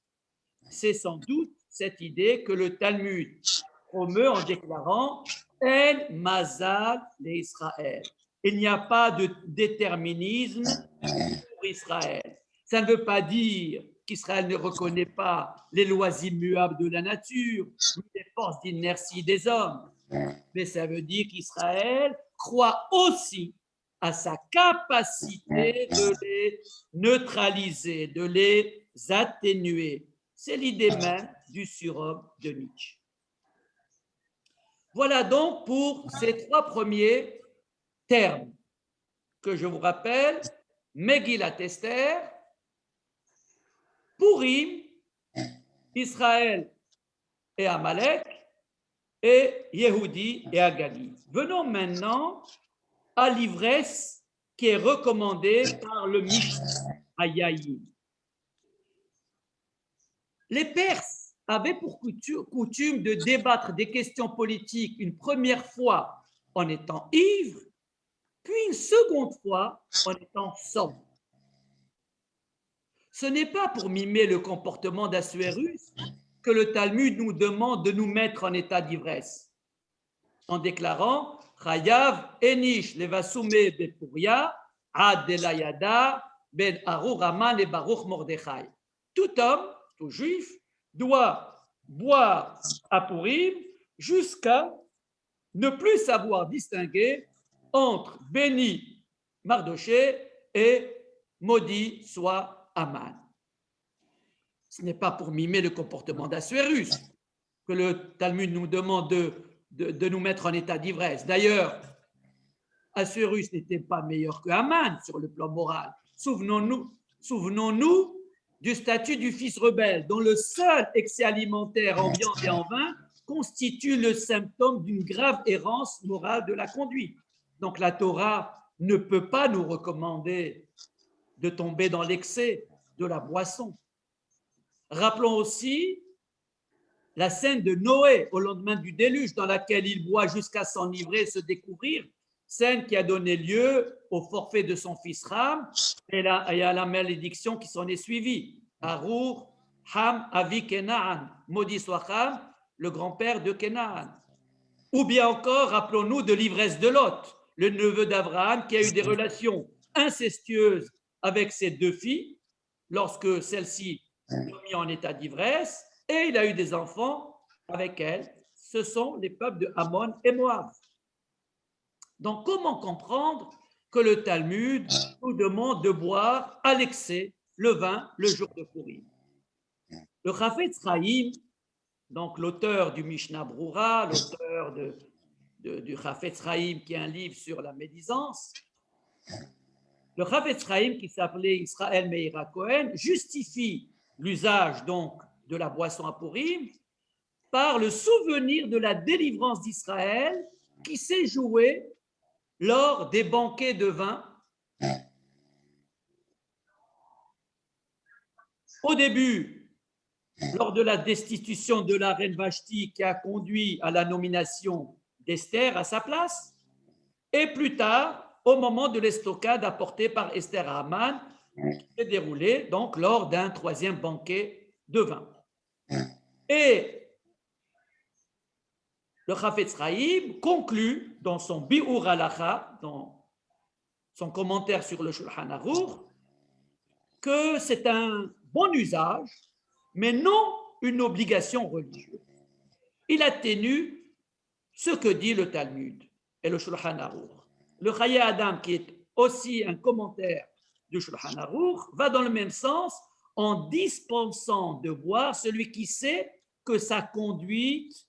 B: C'est sans doute cette idée que le Talmud promeut en déclarant El Mazal d'Israël. Il n'y a pas de déterminisme pour Israël. Ça ne veut pas dire qu'Israël ne reconnaît pas les lois immuables de la nature, les forces d'inertie des hommes, mais ça veut dire qu'Israël croit aussi à sa capacité de les neutraliser, de les atténuer. C'est l'idée même du surhomme de Nietzsche. Voilà donc pour ces trois premiers termes que je vous rappelle: Megillat Esther, Purim, Israël et Amalek, et Yehudi et Agagi. Venons maintenant à l'ivresse qui est recommandée par le Mishnah Hayaïm. Les Perses avaient pour coutume de débattre des questions politiques une première fois en étant ivres, puis une seconde fois en étant sobre. Ce n'est pas pour mimer le comportement d'Assuérus que le Talmud nous demande de nous mettre en état d'ivresse, en déclarant Chayav enish levasume bepuria adelayada ben Arur Haman et Baruch Mordechai. Tout homme, tout juif, doit boire à Purim jusqu'à ne plus savoir distinguer entre béni Mardoché et maudit soit Haman. Ce n'est pas pour mimer le comportement d'Assuérus que le Talmud nous demande de nous mettre en état d'ivresse. D'ailleurs, Assuérus n'était pas meilleur que Haman sur le plan moral. Souvenons-nous du statut du fils rebelle, dont le seul excès alimentaire en viande et en vin constitue le symptôme d'une grave errance morale de la conduite. Donc la Torah ne peut pas nous recommander de tomber dans l'excès de la boisson. Rappelons aussi la scène de Noé au lendemain du déluge, dans laquelle il boit jusqu'à s'enivrer et se découvrir, scène qui a donné lieu au forfait de son fils Ham et à la malédiction qui s'en est suivie. Arur, Ham, Avi, Kenaan, maudit soit Ham, le grand-père de Kenaan. Ou bien encore, rappelons-nous de l'ivresse de Lot, le neveu d'Abraham qui a eu des relations incestueuses avec ses deux filles lorsque celles-ci sont mises en état d'ivresse, et il a eu des enfants avec elles. Ce sont les peuples de Ammon et Moab. Donc, comment comprendre que le Talmud nous demande de boire à l'excès le vin le jour de Purim? Le Chafetz Chaim, donc l'auteur du Mishnah Brura, l'auteur du Chafetz Chaim, qui est un livre sur la médisance, le Chafetz Chaim, qui s'appelait Israël Meira Cohen, justifie l'usage donc de la boisson à Purim par le souvenir de la délivrance d'Israël qui s'est jouée lors des banquets de vin. Au début, lors de la destitution de la reine Vashti qui a conduit à la nomination d'Esther à sa place, et plus tard, au moment de l'estocade apportée par Esther à Haman, qui s'est déroulée donc lors d'un troisième banquet de vin. Et le Chafetz Chaim conclut dans son Bi'ur Halacha, dans son commentaire sur le Shulchan Aruch, que c'est un bon usage, mais non une obligation religieuse. Il atténue ce que dit le Talmud et le Shulchan Aruch. Le Chaye Adam, qui est aussi un commentaire du Shulchan Aruch, va dans le même sens en dispensant de boire celui qui sait que sa conduite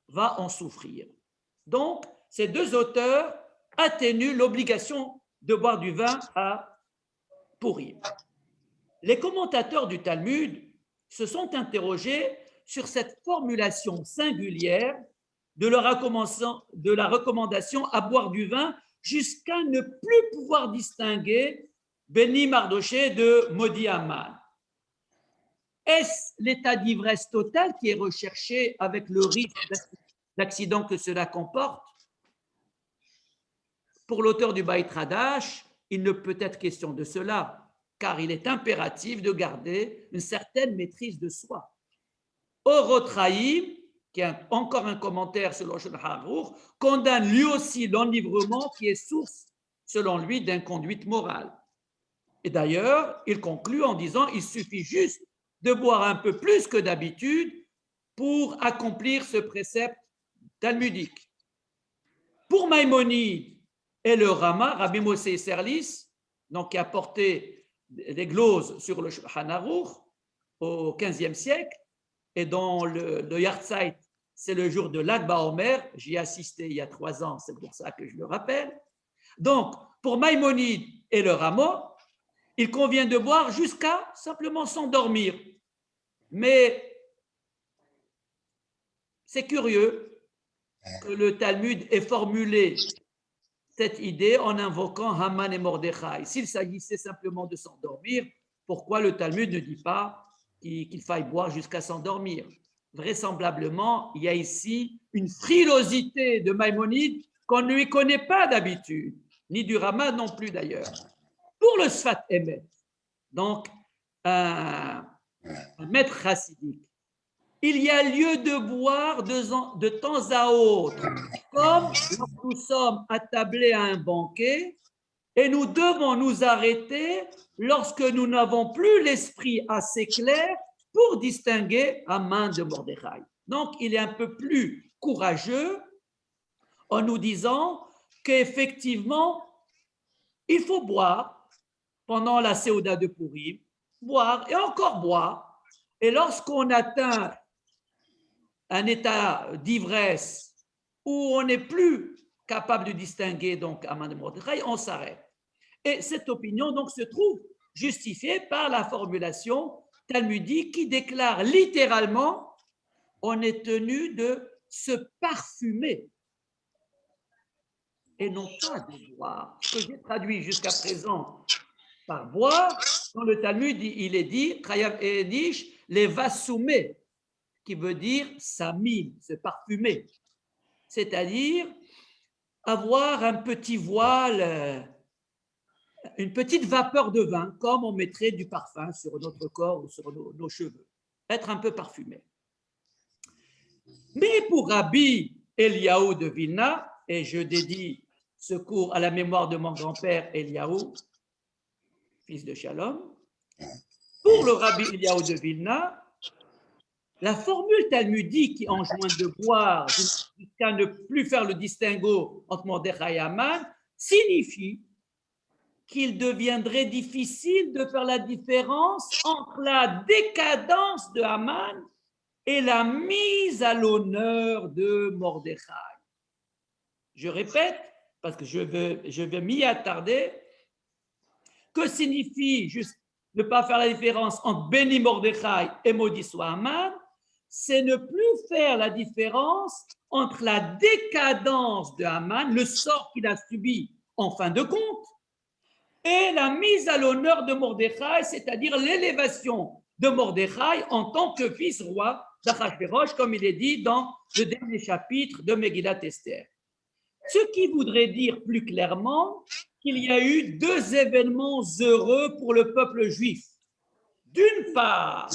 B: va en souffrir. Donc, ces deux auteurs atténuent l'obligation de boire du vin à Purim. Les commentateurs du Talmud se sont interrogés sur cette formulation singulière de la recommandation à boire du vin jusqu'à ne plus pouvoir distinguer Béni Mardoché de Maudit Haman. Est-ce l'état d'ivresse totale qui est recherché avec le risque d'accident que cela comporte? Pour l'auteur du Beit Hadash, il ne peut être question de cela, car il est impératif de garder une certaine maîtrise de soi. Orot Chaim, qui est encore un commentaire sur le Shulchan Aruch, condamne lui aussi l'enivrement qui est source, selon lui, d'inconduite morale. Et d'ailleurs, il conclut en disant il suffit juste de boire un peu plus que d'habitude pour accomplir ce précepte talmudique. Pour Maïmonide et le Rama, Rabbi Moshe Serlis, donc qui a porté les gloses sur le Shulchan Aruch au XVe siècle, et dont le Yahrzeit, c'est le jour de Lag BaOmer, j'y ai assisté il y a 3 ans, c'est pour ça que je le rappelle. Donc, pour Maïmonide et le Rama, il convient de boire jusqu'à simplement s'endormir. Mais c'est curieux que le Talmud ait formulé cette idée en invoquant Haman et Mordechai. S'il s'agissait simplement de s'endormir, pourquoi le Talmud ne dit pas qu'il faille boire jusqu'à s'endormir? Vraisemblablement, il y a ici une frilosité de Maïmonide qu'on ne lui connaît pas d'habitude, ni du Rama non plus d'ailleurs. Pour le Sfat Emet, donc un maître chassidique, il y a lieu de boire de temps à autre, comme lorsque nous sommes attablés à un banquet et nous devons nous arrêter lorsque nous n'avons plus l'esprit assez clair pour distinguer Haman de Mordechai. Donc, il est un peu plus courageux en nous disant qu'effectivement, il faut boire pendant la Séouda de Purim, boire et encore boire. Et lorsqu'on atteint un état d'ivresse où on n'est plus capable de distinguer donc Haman de Mordechai, on s'arrête. Et cette opinion donc se trouve justifiée par la formulation talmudique qui déclare littéralement on est tenu de se parfumer et non pas de boire. Ce que j'ai traduit jusqu'à présent par boire, dans le Talmud, il est dit, Chayav Edish, les vasumé, qui veut dire samim, se parfumer, c'est-à-dire avoir un petit voile, une petite vapeur de vin, comme on mettrait du parfum sur notre corps ou sur nos cheveux, être un peu parfumé. Mais pour Rabbi Eliaou de Vilna, et je dédie ce cours à la mémoire de mon grand-père Eliaou, fils de Shalom, pour le Rabbi Eliaou de Vilna, la formule talmudique qui enjoint de boire jusqu'à ne plus faire le distinguo entre Mordechai et Haman signifie qu'il deviendrait difficile de faire la différence entre la décadence de Haman et la mise à l'honneur de Mordechai. Je répète, parce que je vais m'y attarder, que signifie juste ne pas faire la différence entre béni Mordechai et maudit soit Haman? C'est ne plus faire la différence entre la décadence de Haman, le sort qu'il a subi en fin de compte, et la mise à l'honneur de Mordechai, c'est-à-dire l'élévation de Mordechai en tant que fils roi d'Achashverosh, comme il est dit dans le dernier chapitre de Megillat Esther. Ce qui voudrait dire plus clairement qu'il y a eu deux événements heureux pour le peuple juif. D'une part,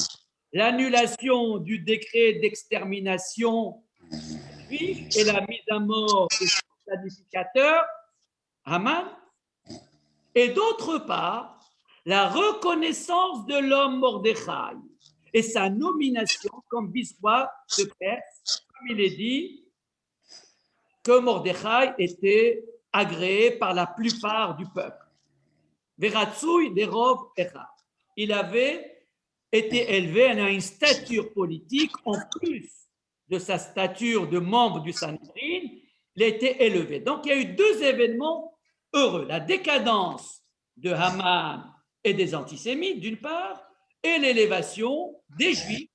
B: l'annulation du décret d'extermination juif et la mise à mort de son planificateur, Haman, et d'autre part, la reconnaissance de l'homme Mordechai et sa nomination comme vice-roi de Perse, comme il est dit que Mordechai était agréé par la plupart du peuple. Veratsui derov echad. Il avait été élevé à une stature politique en plus de sa stature de membre du Sanhedrin, il a été élevé. Donc il y a eu deux événements heureux, la décadence de Haman et des antisémites d'une part, et l'élévation des Juifs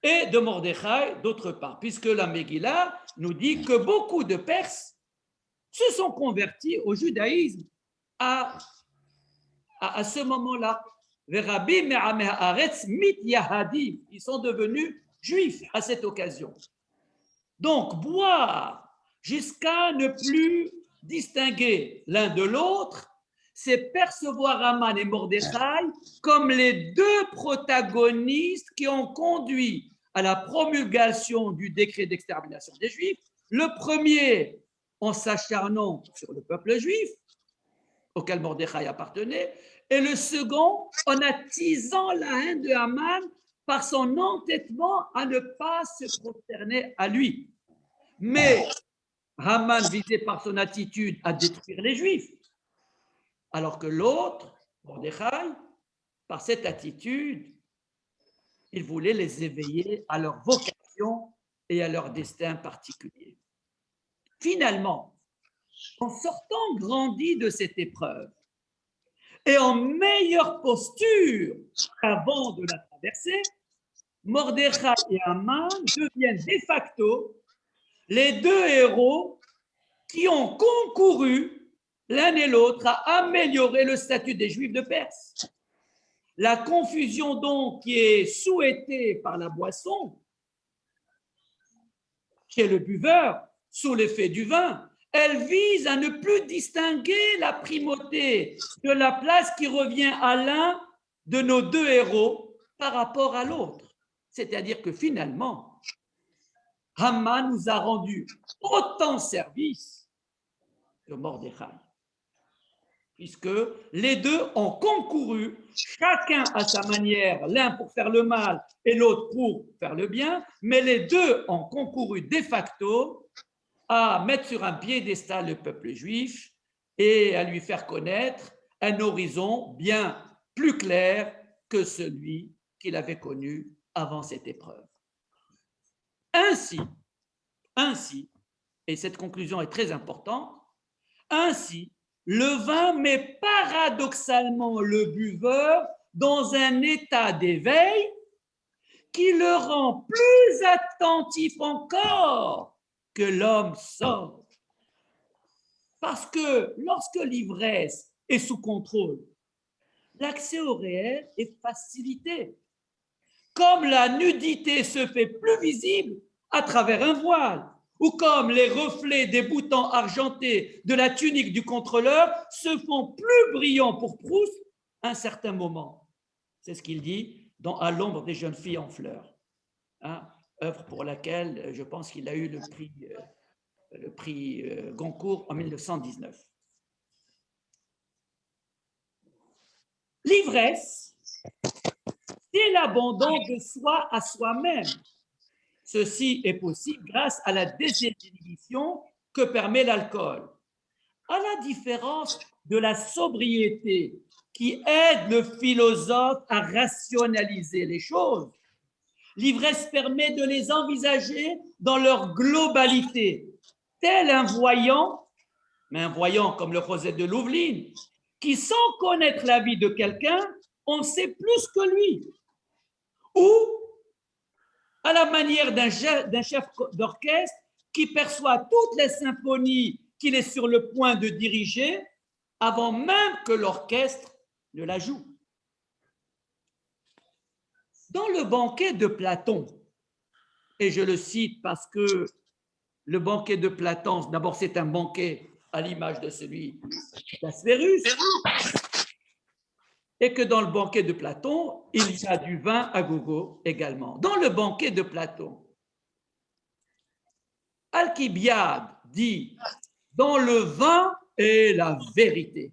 B: et de Mordechai d'autre part, puisque la Megillah nous dit que beaucoup de Perses se sont convertis au judaïsme à ce moment-là. Ils sont devenus juifs à cette occasion. Donc, boire jusqu'à ne plus distinguer l'un de l'autre, c'est percevoir Haman et Mordechai comme les deux protagonistes qui ont conduit à la promulgation du décret d'extermination des Juifs. Le premier en s'acharnant sur le peuple juif, auquel Mordechai appartenait, et le second en attisant la haine de Haman par son entêtement à ne pas se prosterner à lui. Mais Haman visait par son attitude à détruire les Juifs, alors que l'autre, Mordechai, par cette attitude, il voulait les éveiller à leur vocation et à leur destin particulier. Finalement, en sortant grandi de cette épreuve et en meilleure posture qu'avant de la traverser, Mordechai et Haman deviennent de facto les deux héros qui ont concouru l'un et l'autre à améliorer le statut des Juifs de Perse. La confusion donc qui est souhaitée par la boisson, chez le buveur, sous l'effet du vin, elle vise à ne plus distinguer la primauté de la place qui revient à l'un de nos deux héros par rapport à l'autre. C'est-à-dire que finalement, Haman nous a rendu autant service que Mordechai, puisque les deux ont concouru, chacun à sa manière, l'un pour faire le mal et l'autre pour faire le bien, mais les deux ont concouru de facto à mettre sur un piédestal le peuple juif et à lui faire connaître un horizon bien plus clair que celui qu'il avait connu avant cette épreuve. Ainsi, et cette conclusion est très importante, ainsi, le vin met paradoxalement le buveur dans un état d'éveil qui le rend plus attentif encore que l'homme sobre. Parce que lorsque l'ivresse est sous contrôle, l'accès au réel est facilité. Comme la nudité se fait plus visible à travers un voile, ou comme les reflets des boutons argentés de la tunique du contrôleur se font plus brillants pour Proust à un certain moment. C'est ce qu'il dit dans À l'ombre des jeunes filles en fleurs, hein, œuvre pour laquelle je pense qu'il a eu le prix Goncourt en 1919. L'ivresse, c'est l'abandon de soi à soi-même. Ceci est possible grâce à la désinhibition que permet l'alcool. À la différence de la sobriété qui aide le philosophe à rationaliser les choses, l'ivresse permet de les envisager dans leur globalité, tel un voyant, mais un voyant comme le Rosette de Louveline, qui, sans connaître la vie de quelqu'un, on sait plus que lui. Ou à la manière d'un chef d'orchestre qui perçoit toutes les symphonies qu'il est sur le point de diriger avant même que l'orchestre ne la joue. Dans le banquet de Platon, et je le cite parce que le banquet de Platon, d'abord c'est un banquet à l'image de celui d'Asphérus, et que dans le banquet de Platon, il y a du vin à gogo également. Dans le banquet de Platon, Alcibiade dit « Dans le vin est la vérité ».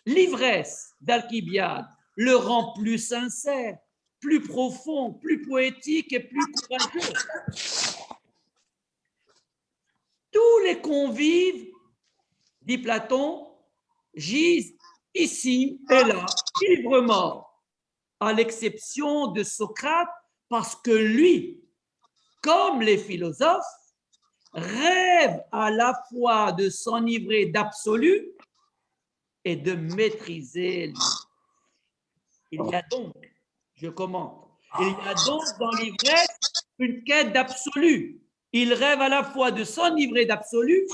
B: L'ivresse d'Alcibiade le rend plus sincère, plus profond, plus poétique et plus courageux. Tous les convives, dit Platon, gisent ici et là, ivre-mort, à l'exception de Socrate, parce que lui, comme les philosophes, rêve à la fois de s'enivrer d'absolu et de maîtriser. Il y a donc, je commente, il y a donc dans l'ivresse une quête d'absolu. Il rêve à la fois de s'enivrer d'absolu,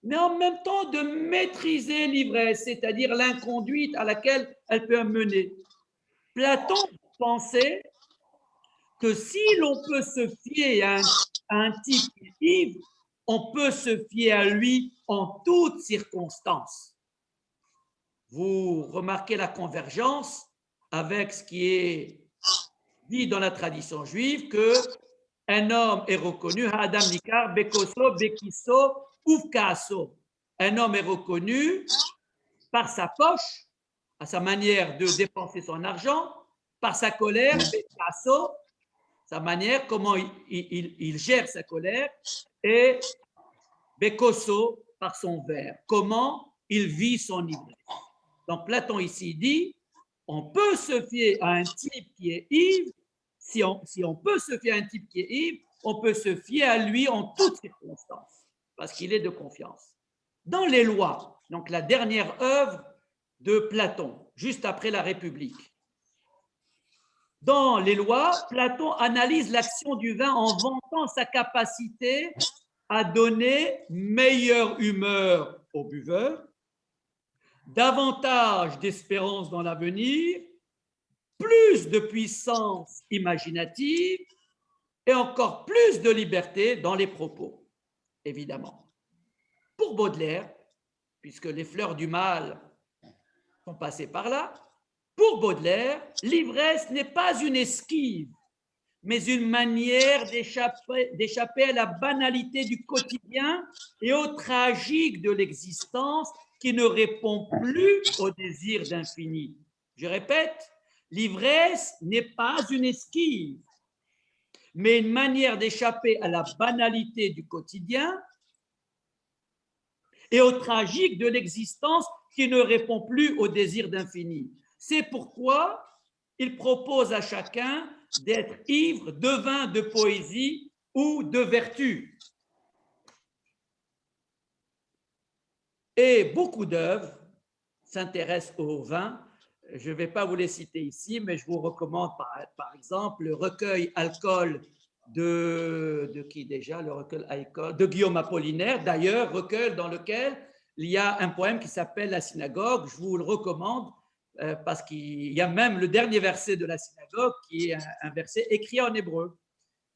B: mais en même temps de maîtriser l'ivresse, c'est-à-dire l'inconduite à laquelle elle peut mener. Platon pensait que si l'on peut se fier à un type qui est ivre, on peut se fier à lui en toutes circonstances. Vous remarquez la convergence avec ce qui est dit dans la tradition juive que un homme est reconnu, Adam Nikar, Bekoso, Bekiso, Uvkaso. Un homme est reconnu par sa poche, à sa manière de dépenser son argent, par sa colère, Bekaso, sa manière, comment il gère sa colère, et Bekoso, par son verre, comment il vit son ivresse. Donc Platon ici dit, on peut se fier à un type qui est ivre. Si on peut se fier à un type qui est ivre, on peut se fier à lui en toutes circonstances, parce qu'il est de confiance. Dans les lois, donc la dernière œuvre de Platon, juste après la République, dans les lois, Platon analyse l'action du vin en vantant sa capacité à donner meilleure humeur aux buveurs, davantage d'espérance dans l'avenir, plus de puissance imaginative et encore plus de liberté dans les propos, évidemment. Pour Baudelaire, puisque les fleurs du mal sont passées par là, pour Baudelaire, l'ivresse n'est pas une esquive, mais une manière d'échapper à la banalité du quotidien et au tragique de l'existence qui ne répond plus au désir d'infini. Je répète, l'ivresse n'est pas une esquive, mais une manière d'échapper à la banalité du quotidien et au tragique de l'existence qui ne répond plus au désir d'infini. C'est pourquoi il propose à chacun d'être ivre de vin, de poésie ou de vertu. Et beaucoup d'œuvres s'intéressent au vin. Je ne vais pas vous les citer ici, mais je vous recommande par exemple le recueil Alcool de qui déjà, le recueil Alcool de Guillaume Apollinaire, d'ailleurs, recueil dans lequel il y a un poème qui s'appelle La synagogue. Je vous le recommande parce qu'il y a même le dernier verset de la synagogue qui est un verset écrit en hébreu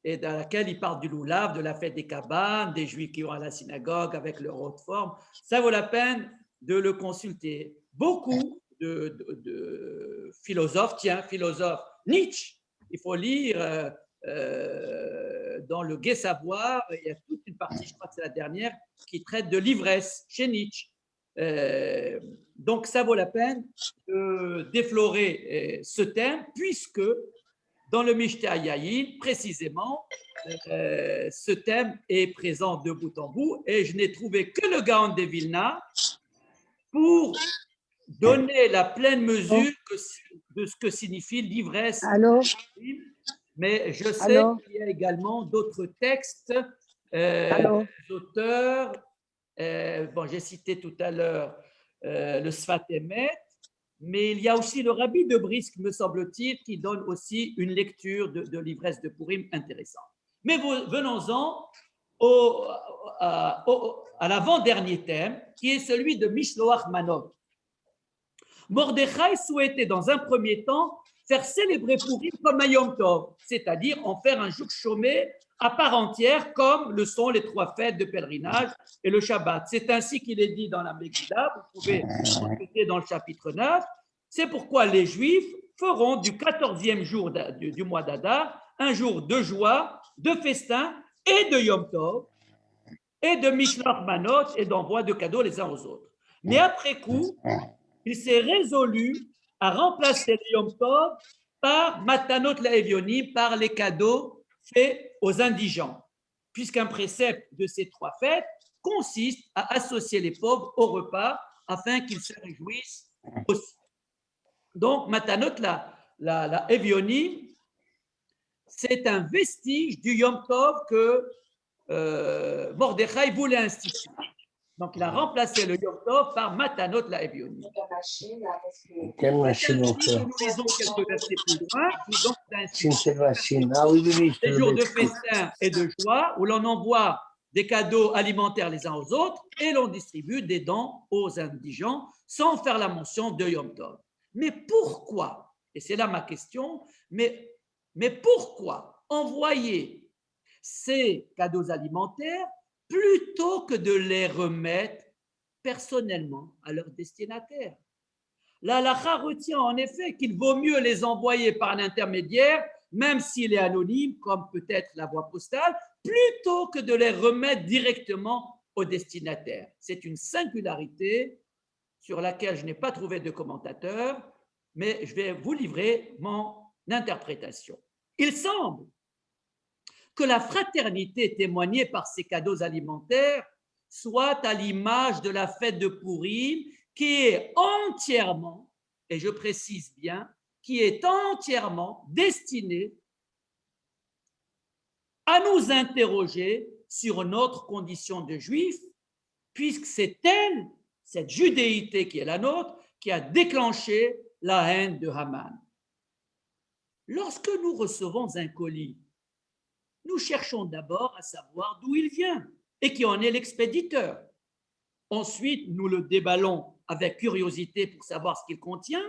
B: et dans lequel il parle du loulav, de la fête des cabanes, des juifs qui vont à la synagogue avec leur haute forme. Ça vaut la peine de le consulter. Beaucoup de philosophes, philosophe Nietzsche, il faut lire dans le Gai Savoir, il y a toute une partie, je crois que c'est la dernière, qui traite de l'ivresse chez Nietzsche. Donc ça vaut la peine de déflorer ce thème, puisque dans le Mishnah Yayin, précisément, ce thème est présent de bout en bout et je n'ai trouvé que le Gaon de Vilna pour donner la pleine mesure de ce que signifie l'ivresse.
A: Allô?
B: Mais je sais
A: Allô?
B: qu'il y a également d'autres textes d'auteurs. Bon, j'ai cité tout à l'heure le Sfat Emet, mais il y a aussi le Rabbi de Brisk, me semble-t-il, qui donne aussi une lecture de l'ivresse de Purim intéressante. Mais venons-en à l'avant-dernier thème, qui est celui de Mishloach Manot. Mordechai souhaitait dans un premier temps faire célébrer Purim comme un Yom Tov, c'est-à-dire en faire un jour chômé à part entière, comme le sont les 3 fêtes de pèlerinage et le Shabbat. C'est ainsi qu'il est dit dans la Megillah, vous pouvez consulter dans le chapitre 9. C'est pourquoi les Juifs feront du 14e jour du mois d'Adar un jour de joie, de festin et de Yom Tov, et de Mishloach Manot et d'envoi de cadeaux les uns aux autres. Mais après coup, il s'est résolu à remplacer le Yom Tov par Matanot Laevionim, par les cadeaux faits aux indigents, puisqu'un précepte de ces 3 fêtes consiste à associer les pauvres au repas afin qu'ils se réjouissent aussi. Donc, Matanot Laevionim, c'est un vestige du Yom Tov que Mordechai voulait instituer. Donc, il a remplacé le Yom Tov par Matanot Laevionim. Nous lisons quelques versets plus loin. Des jours de festin et de joie où l'on envoie des cadeaux alimentaires les uns aux autres et l'on distribue des dons aux indigents sans faire la mention de Yom Tov. Mais pourquoi, et c'est là ma question, mais pourquoi envoyer ces cadeaux alimentaires plutôt que de les remettre personnellement à leur destinataire? La halakha retient en effet qu'il vaut mieux les envoyer par un intermédiaire, même s'il est anonyme, comme peut-être la voie postale, plutôt que de les remettre directement au destinataire. C'est une singularité sur laquelle je n'ai pas trouvé de commentateur, mais je vais vous livrer mon interprétation. Il semble que la fraternité témoignée par ces cadeaux alimentaires soit à l'image de la fête de Purim, qui est entièrement, et je précise bien, qui est entièrement destinée à nous interroger sur notre condition de juifs, puisque c'est elle, cette judéité qui est la nôtre, qui a déclenché la haine de Haman. Lorsque nous recevons un colis, nous cherchons d'abord à savoir d'où il vient et qui en est l'expéditeur. Ensuite, nous le déballons avec curiosité pour savoir ce qu'il contient.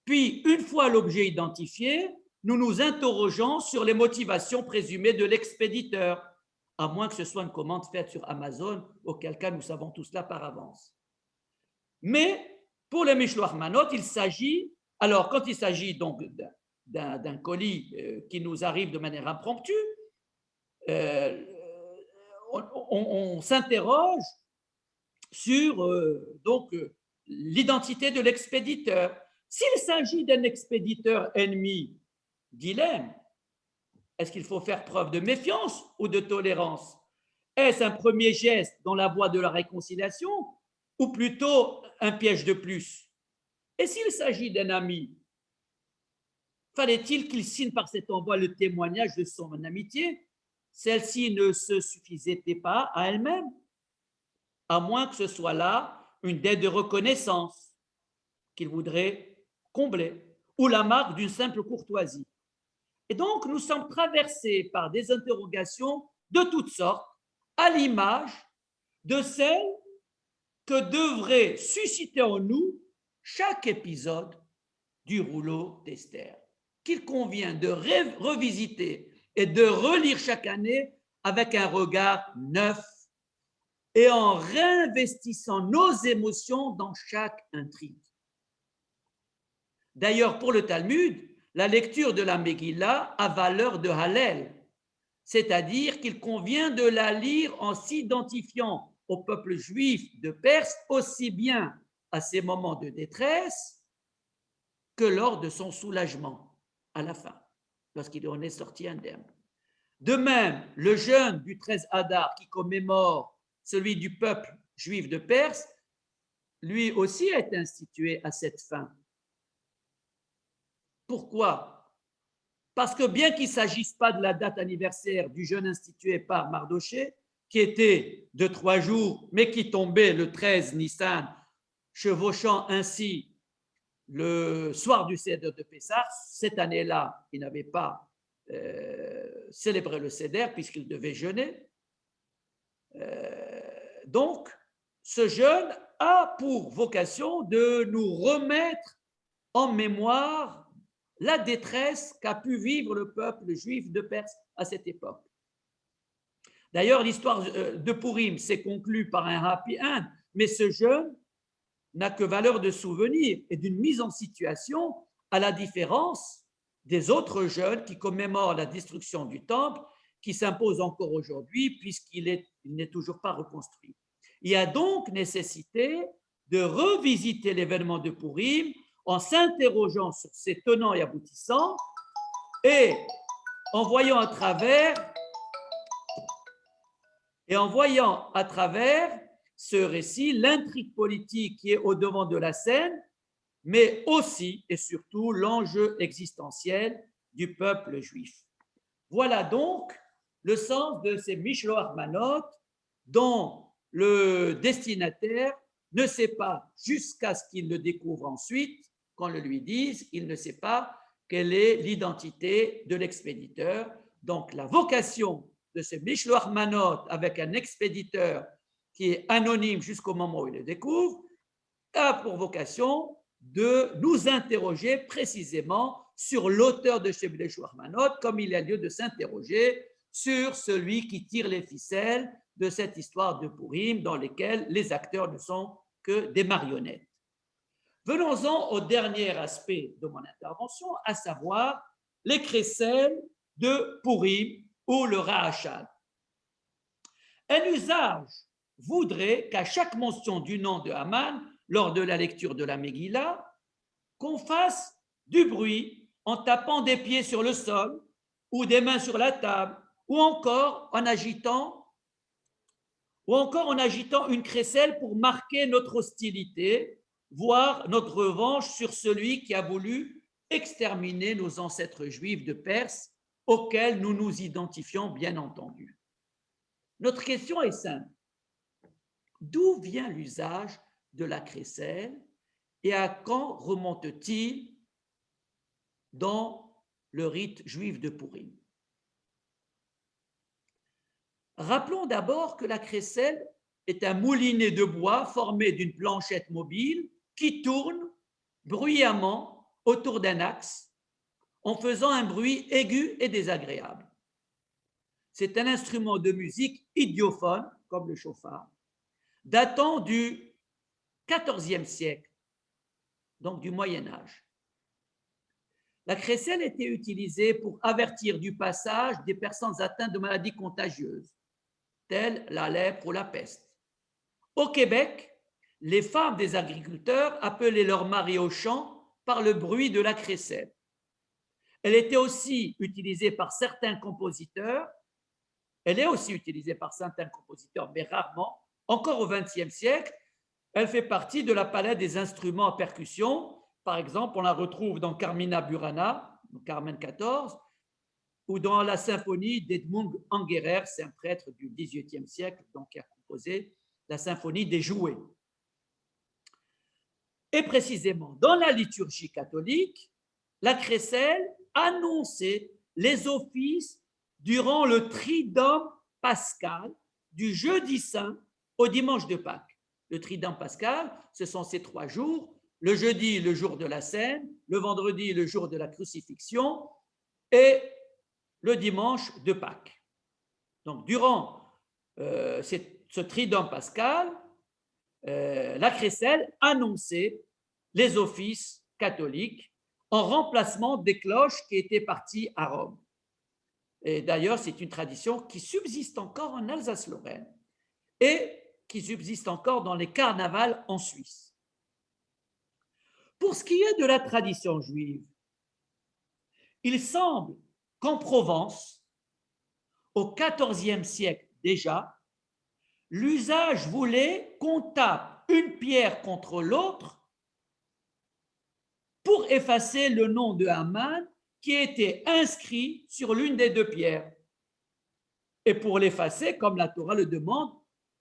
B: Puis, une fois l'objet identifié, nous nous interrogeons sur les motivations présumées de l'expéditeur, à moins que ce soit une commande faite sur Amazon, auquel cas nous savons tout cela par avance. Mais pour le Mishloach Manot, il s'agit, alors quand il s'agit donc d'un colis qui nous arrive de manière impromptue, on s'interroge sur l'identité de l'expéditeur. S'il s'agit d'un expéditeur ennemi, dilemme, est-ce qu'il faut faire preuve de méfiance ou de tolérance? Est-ce un premier geste dans la voie de la réconciliation ou plutôt un piège de plus? Et s'il s'agit d'un ami, fallait-il qu'il signe par cet envoi le témoignage de son amitié? Celle-ci ne se suffisait pas à elle-même, à moins que ce soit là une dette de reconnaissance qu'il voudrait combler, ou la marque d'une simple courtoisie. Et donc, nous sommes traversés par des interrogations de toutes sortes, à l'image de celles que devrait susciter en nous chaque épisode du rouleau d'Esther, qu'il convient de revisiter et de relire chaque année avec un regard neuf et en réinvestissant nos émotions dans chaque intrigue. D'ailleurs, pour le Talmud, la lecture de la Megillah a valeur de Hallel, c'est-à-dire qu'il convient de la lire en s'identifiant au peuple juif de Perse aussi bien à ses moments de détresse que lors de son soulagement à la fin. parce qu'il en est sorti indemne. De même, le jeûne du 13 Adar qui commémore celui du peuple juif de Perse, lui aussi a été institué à cette fin. Pourquoi? Parce que bien qu'il ne s'agisse pas de la date anniversaire du jeûne institué par Mardoché, qui était de 3 jours, mais qui tombait le 13 Nissan, chevauchant ainsi le soir du Seder de Pessah, cette année-là, il n'avait pas célébré le Seder puisqu'il devait jeûner. Donc, ce jeûne a pour vocation de nous remettre en mémoire la détresse qu'a pu vivre le peuple juif de Perse à cette époque. D'ailleurs, l'histoire de Purim s'est conclue par un happy end, mais ce jeûne n'a que valeur de souvenir et d'une mise en situation, à la différence des autres jeûnes qui commémorent la destruction du temple, qui s'impose encore aujourd'hui puisqu'il n'est toujours pas reconstruit. Il y a donc nécessité de revisiter l'événement de Purim en s'interrogeant sur ses tenants et aboutissants et en voyant à travers ce récit l'intrigue politique qui est au devant de la scène, mais aussi et surtout l'enjeu existentiel du peuple juif. Voilà donc le sens de ces Mishloach Manot dont le destinataire ne sait pas, jusqu'à ce qu'il le découvre ensuite, qu'on le lui dise, il ne sait pas quelle est l'identité de l'expéditeur. Donc la vocation de ce Mishloach Manot avec un expéditeur qui est anonyme jusqu'au moment où il le découvre, a pour vocation de nous interroger précisément sur l'auteur de ce Mishloach Manot, comme il y a lieu de s'interroger sur celui qui tire les ficelles de cette histoire de Purim dans laquelle les acteurs ne sont que des marionnettes. Venons-en au dernier aspect de mon intervention, à savoir les crécelles de Purim ou le Rahashal. Un usage voudrait qu'à chaque mention du nom de Haman, lors de la lecture de la Megillah, qu'on fasse du bruit en tapant des pieds sur le sol ou des mains sur la table ou encore en agitant une crécelle pour marquer notre hostilité, voire notre revanche sur celui qui a voulu exterminer nos ancêtres juifs de Perse, auxquels nous nous identifions bien entendu. Notre question est simple. D'où vient l'usage de la crécelle et à quand remonte-t-il dans le rite juif de Purim? Rappelons d'abord que la crécelle est un moulinet de bois formé d'une planchette mobile qui tourne bruyamment autour d'un axe en faisant un bruit aigu et désagréable. C'est un instrument de musique idiophone, comme le chauffard, datant du XIVe siècle, donc du Moyen Âge. La crécelle était utilisée pour avertir du passage des personnes atteintes de maladies contagieuses, telles la lèpre ou la peste. Au Québec, les femmes des agriculteurs appelaient leurs maris au champ par le bruit de la crécelle. Elle était aussi utilisée par certains compositeurs. Elle est aussi utilisée par certains compositeurs, mais rarement. Encore au XXe siècle, elle fait partie de la palette des instruments à percussion. Par exemple, on la retrouve dans Carmina Burana, Carmen XIV, ou dans la symphonie d'Edmund Angerer, c'est un prêtre du XVIIIe siècle, donc qui a composé la symphonie des jouets. Et précisément, dans la liturgie catholique, la crécelle annonçait les offices durant le Triduum pascal, du jeudi saint au dimanche de Pâques. Le Triduum pascal, ce sont ces 3 jours, le jeudi, le jour de la Seine, le vendredi, le jour de la crucifixion, et le dimanche de Pâques. Donc, durant ce Triduum pascal, la crécelle annonçait les offices catholiques en remplacement des cloches qui étaient parties à Rome. Et d'ailleurs, c'est une tradition qui subsiste encore en Alsace-Lorraine et qui subsiste encore dans les carnavals en Suisse. Pour ce qui est de la tradition juive, il semble qu'en Provence, au XIVe siècle déjà, l'usage voulait qu'on tape une pierre contre l'autre pour effacer le nom de Haman qui était inscrit sur l'une des deux pierres. Et pour l'effacer, comme la Torah le demande,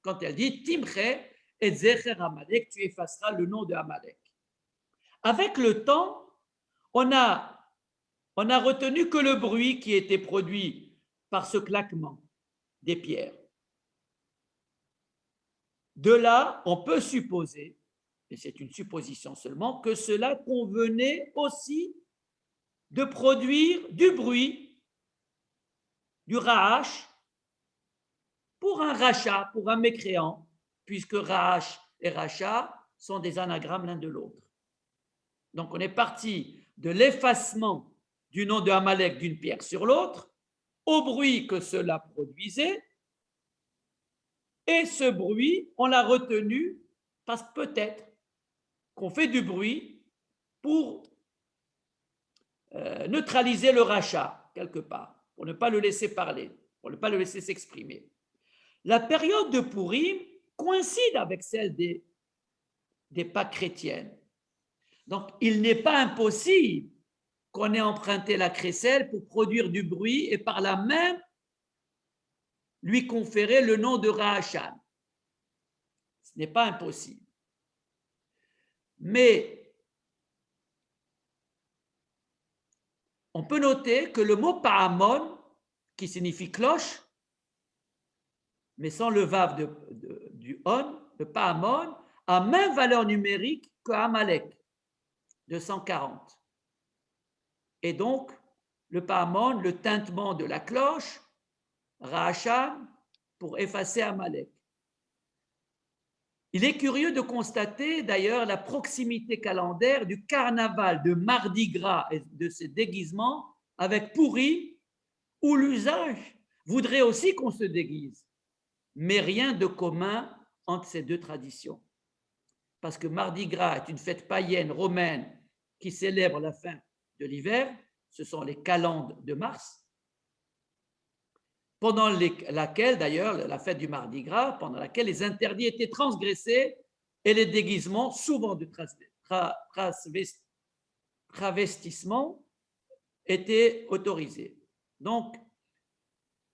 B: quand elle dit Timche et Zecher Amalek, tu effaceras le nom de Amalek. Avec le temps, on a retenu que le bruit qui était produit par ce claquement des pierres. De là, on peut supposer, et c'est une supposition seulement, que cela convenait aussi de produire du bruit, du ra'ash, pour un rachat, pour un mécréant, puisque ra'ash et rachat sont des anagrammes l'un de l'autre. Donc on est parti de l'effacement du nom de Amalek d'une pierre sur l'autre, au bruit que cela produisait, et ce bruit, on l'a retenu parce que peut-être qu'on fait du bruit pour neutraliser le rachat, quelque part, pour ne pas le laisser parler, pour ne pas le laisser s'exprimer. La période de Pourim coïncide avec celle des Pâques chrétiennes. Donc, il n'est pas impossible qu'on ait emprunté la crécelle pour produire du bruit et par là même lui conférer le nom de Rahashan. Ce n'est pas impossible. Mais on peut noter que le mot Pahamon, qui signifie cloche, mais sans le vav du on, le Pahamon, a même valeur numérique que Amalek, de 140. Et donc, le Pahamon, le tintement de la cloche, Rahashan, pour effacer Amalek. Il est curieux de constater d'ailleurs la proximité calendaire du carnaval de Mardi Gras et de ses déguisements avec Pourim, où l'usage voudrait aussi qu'on se déguise, mais rien de commun entre ces deux traditions. Parce que Mardi Gras est une fête païenne romaine qui célèbre la fin de l'hiver, ce sont les calendes de mars, pendant laquelle, d'ailleurs, la fête du Mardi Gras, pendant laquelle les interdits étaient transgressés et les déguisements, souvent de travestissement, étaient autorisés. Donc,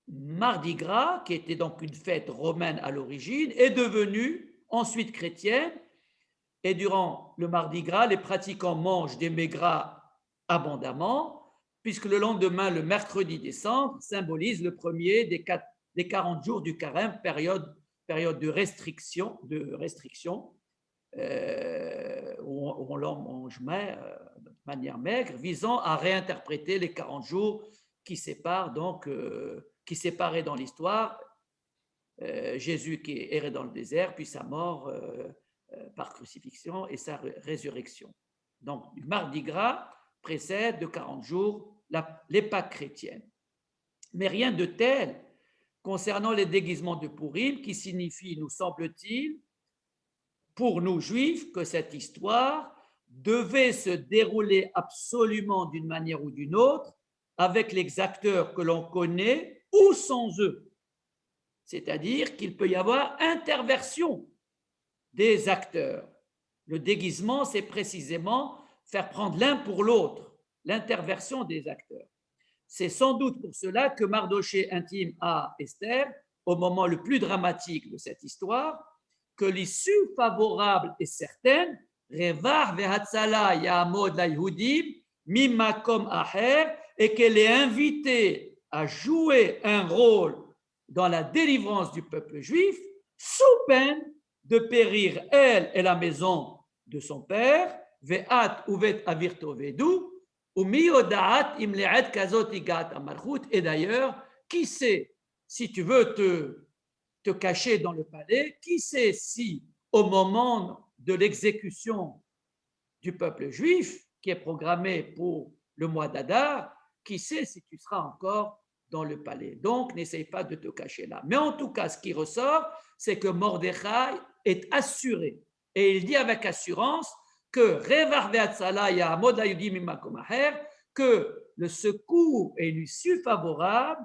B: Mardi Gras, qui était donc une fête romaine à l'origine, est devenue ensuite chrétienne, et durant le Mardi Gras, les pratiquants mangent des mets gras abondamment, puisque le lendemain, le mercredi des cendres, symbolise le premier des 40 jours du carême, période de restriction, où on mange de manière maigre, visant à réinterpréter les 40 jours qui séparent donc, qui séparaient dans l'histoire Jésus qui errait dans le désert, puis sa mort par crucifixion et sa résurrection. Donc, le Mardi Gras précède de 40 jours les Pâques chrétiennes. Mais rien de tel concernant les déguisements de Pourim, qui signifie, nous semble-t-il, pour nous juifs, que cette histoire devait se dérouler absolument d'une manière ou d'une autre, avec les acteurs que l'on connaît ou sans eux. C'est-à-dire qu'il peut y avoir interversion des acteurs. Le déguisement, c'est précisément faire prendre l'un pour l'autre, l'interversion des acteurs. C'est sans doute pour cela que Mardoché intime à Esther, au moment le plus dramatique de cette histoire, que l'issue favorable est certaine, Revar vehatzala ya'amod laYehudim mimakom aher, et qu'elle est invitée à jouer un rôle dans la délivrance du peuple juif, sous peine de périr elle et la maison de son père, ve'at uvet avirto vedu, et d'ailleurs, qui sait, si tu veux te cacher dans le palais, qui sait si au moment de l'exécution du peuple juif, qui est programmé pour le mois d'Adar, qui sait si tu seras encore dans le palais. Donc, n'essaye pas de te cacher là. Mais en tout cas, ce qui ressort, c'est que Mordechai est assuré. Et il dit avec assurance que le secours et une issue favorable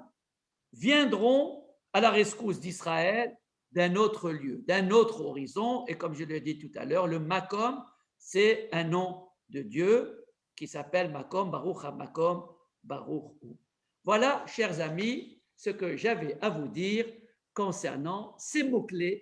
B: viendront à la rescousse d'Israël d'un autre lieu, d'un autre horizon. Et comme je l'ai dit tout à l'heure, le Makom, c'est un nom de Dieu qui s'appelle Makom, Baruch HaMakom, Baruch Hu. Voilà, chers amis, ce que j'avais à vous dire concernant ces mots-clés